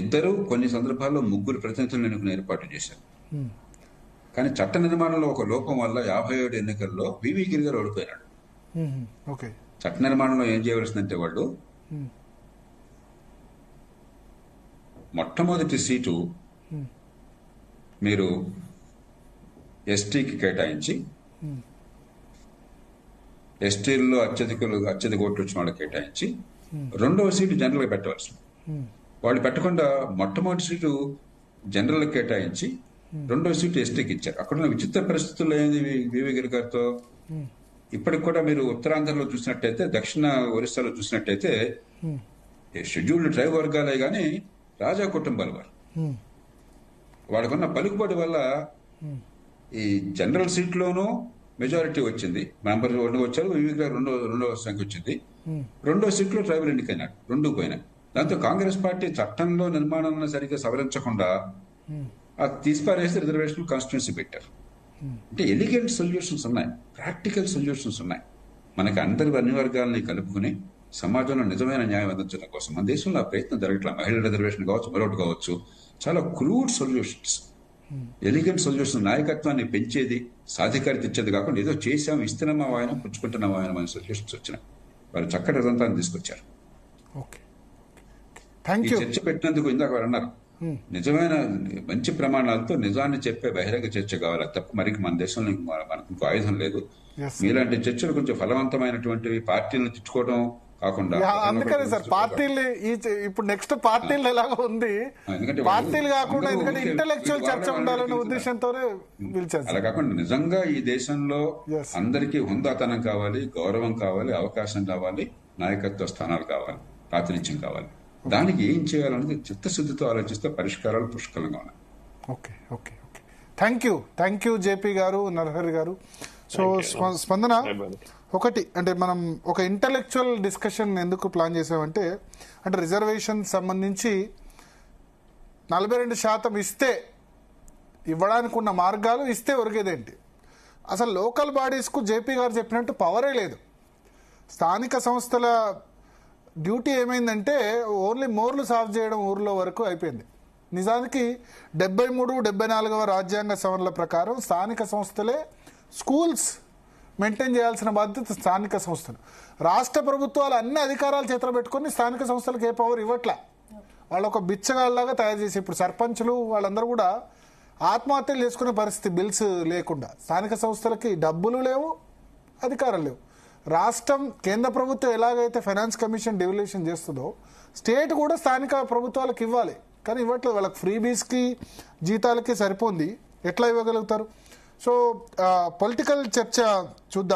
ఇద్దరు కొన్ని సందర్భాల్లో 3 ప్రతినిధులను ఎన్నుకుని ఏర్పాటు చేశారు. కానీ చట్ట నిర్మాణంలో ఒక లోపం వల్ల 57 ఎన్నికల్లో వివి గిరి గారు ఓడిపోయినాడు. చట్ట నిర్మాణంలో ఏం చేయవలసిందంటే వాళ్ళు మొట్టమొదటి సీటు మీరు ఎస్టీకి కేటాయించి, ఎస్టీల్లో అత్యధిక ఓట్లు వచ్చిన వాళ్ళకి కేటాయించి, రెండవ సీటు జనరల్ గా పెట్టవలసి. వాళ్ళు పెట్టకుండా మొట్టమొదటి సీటు జనరల్ కేటాయించి రెండవ సీటు ఎస్టీకి ఇచ్చారు. అక్కడ విచిత్ర పరిస్థితుల్లో ఏంది వివి గిరి గారితో. ఇప్పటికి కూడా మీరు ఉత్తరాంధ్రలో చూసినట్టయితే, దక్షిణ ఒరిస్సాలో చూసినట్టయితే షెడ్యూల్డ్ ట్రైబ్ వర్గాలే గాని రాజా కుటుంబాల వారు. వాళ్ళకున్న పలుకుబడి వల్ల ఈ జనరల్ సీట్లోనూ మెజారిటీ వచ్చింది, మెంబర్ వచ్చారు, వివి గారు రెండవ సంఖ్య వచ్చింది. రెండో సీట్లో ట్రైబల్ ఎన్నికైనాడు, 2 పోయినాయి. దాంతో కాంగ్రెస్ పార్టీ చట్టంలో నిర్మాణాలను సరిగ్గా సవరించకుండా తీసిపారేస్తే రిజర్వేషన్ కాన్స్టిట్యున్సీ పెట్టారు. అంటే ఎలిగెంట్ సొల్యూషన్స్ ఉన్నాయి, ప్రాక్టికల్ సొల్యూషన్స్ ఉన్నాయి. మనకి అన్ని వర్గాలని కలుపుకుని సమాజంలో నిజమైన న్యాయం అందించడం కోసం మన దేశంలో ఆ ప్రయత్నం జరగట్లేదు. మహిళల రిజర్వేషన్ కావచ్చు, మరొకటి కావచ్చు. చాలా క్రూడ్ సొల్యూషన్స్, ఎలిగెంట్ సొల్యూషన్, నాయకత్వాన్ని పెంచేది, సాధికారిత ఇచ్చేది కాకుండా ఏదో చేసాం, ఇస్తున్నామా వాయనం, పుచ్చుకుంటున్నామా వాయనం అనే సొల్యూషన్స్ వచ్చినాయి. వారు చక్కటి రిజంతాన్ని తీసుకొచ్చారు. ఈ చర్చ పెట్టినందుకు ఇందాక వారు అన్నారు, నిజమైన మంచి ప్రమాణాలతో నిజాన్ని చెప్పే బహిరంగ చర్చ కావాలి తప్ప మరి మన దేశంలో మనకు ఇంకో ఆయుధం లేదు. మీలాంటి చర్చలు కొంచెం ఫలవంతమైనటువంటివి, పార్టీలను తిట్టుకోవడం కాకుండా అందుకనే సార్ పార్టీలు ఇప్పుడు నెక్స్ట్ పార్టీలు ఎలాగో ఉంది, ఎందుకంటే పార్టీలు కాకుండా ఎందుకంటే ఇంటెలెక్చువల్ చర్చ ఉండాలనే ఉద్దేశంతోనే పిలిచారు. అలా కాకుండా నిజంగా ఈ దేశంలో అందరికీ హుందాతనం కావాలి, గౌరవం కావాలి, అవకాశం కావాలి, నాయకత్వ స్థానాలు కావాలి, ప్రాతినిధ్యం కావాలి. దానికి ఏం చేయాలనేది చిత్తశుద్ధితో ఆలోచిస్తే పరిష్కారాలు పుష్కలంగా ఉన్నాయి. Okay okay okay thank you JP గారు, నరహరి గారు. సో స్పందన, ఒకటి అంటే మనం ఒక ఇంటలెక్చువల్ డిస్కషన్ ఎందుకు ప్లాన్ చేసామంటే, అంటే రిజర్వేషన్ సంబంధించి 42% ఇస్తే ఇవ్వడానికి ఉన్న మార్గాలు, ఇస్తే ఒరిగేదేంటి, అసలు లోకల్ బాడీస్కు జేపీ గారు చెప్పినట్టు పవరే లేదు. స్థానిక సంస్థల డ్యూటీ ఏమైందంటే ఓన్లీ మోర్లు సాఫ్ చేయడం ఊర్లో వరకు అయిపోయింది. నిజానికి 73, 74వ రాజ్యాంగ సవరణల ప్రకారం స్థానిక సంస్థలే స్కూల్స్ మెయింటైన్ చేయాల్సిన బాధ్యత స్థానిక సంస్థలు. రాష్ట్ర ప్రభుత్వాలు అన్ని అధికారాలు చేతిలో పెట్టుకొని స్థానిక సంస్థలకు ఏ పవర్ ఇవ్వట్లా. వాళ్ళు ఒక బిచ్చగాళ్ళలాగా తయారు చేసి ఇప్పుడు సర్పంచులు వాళ్ళందరూ కూడా ఆత్మహత్యలు చేసుకునే పరిస్థితి, బిల్స్ లేకుండా. స్థానిక సంస్థలకి డబ్బులు లేవు, అధికారం లేవు. రాష్ట్రం, కేంద్ర ప్రభుత్వం ఎలాగైతే ఫైనాన్స్ కమిషన్ డెవల్యూషన్ చేస్తుందో స్టేట్ కూడా స్థానిక ప్రభుత్వాలకు ఇవ్వాలి, కానీ ఇవ్వట్లేదు. వాళ్ళకి ఫ్రీబీస్కి జీతాలకి సరిపోంది, ఎట్లా ఇవ్వగలుగుతారు? సో పొలిటికల్ చర్చ చూద్దాం.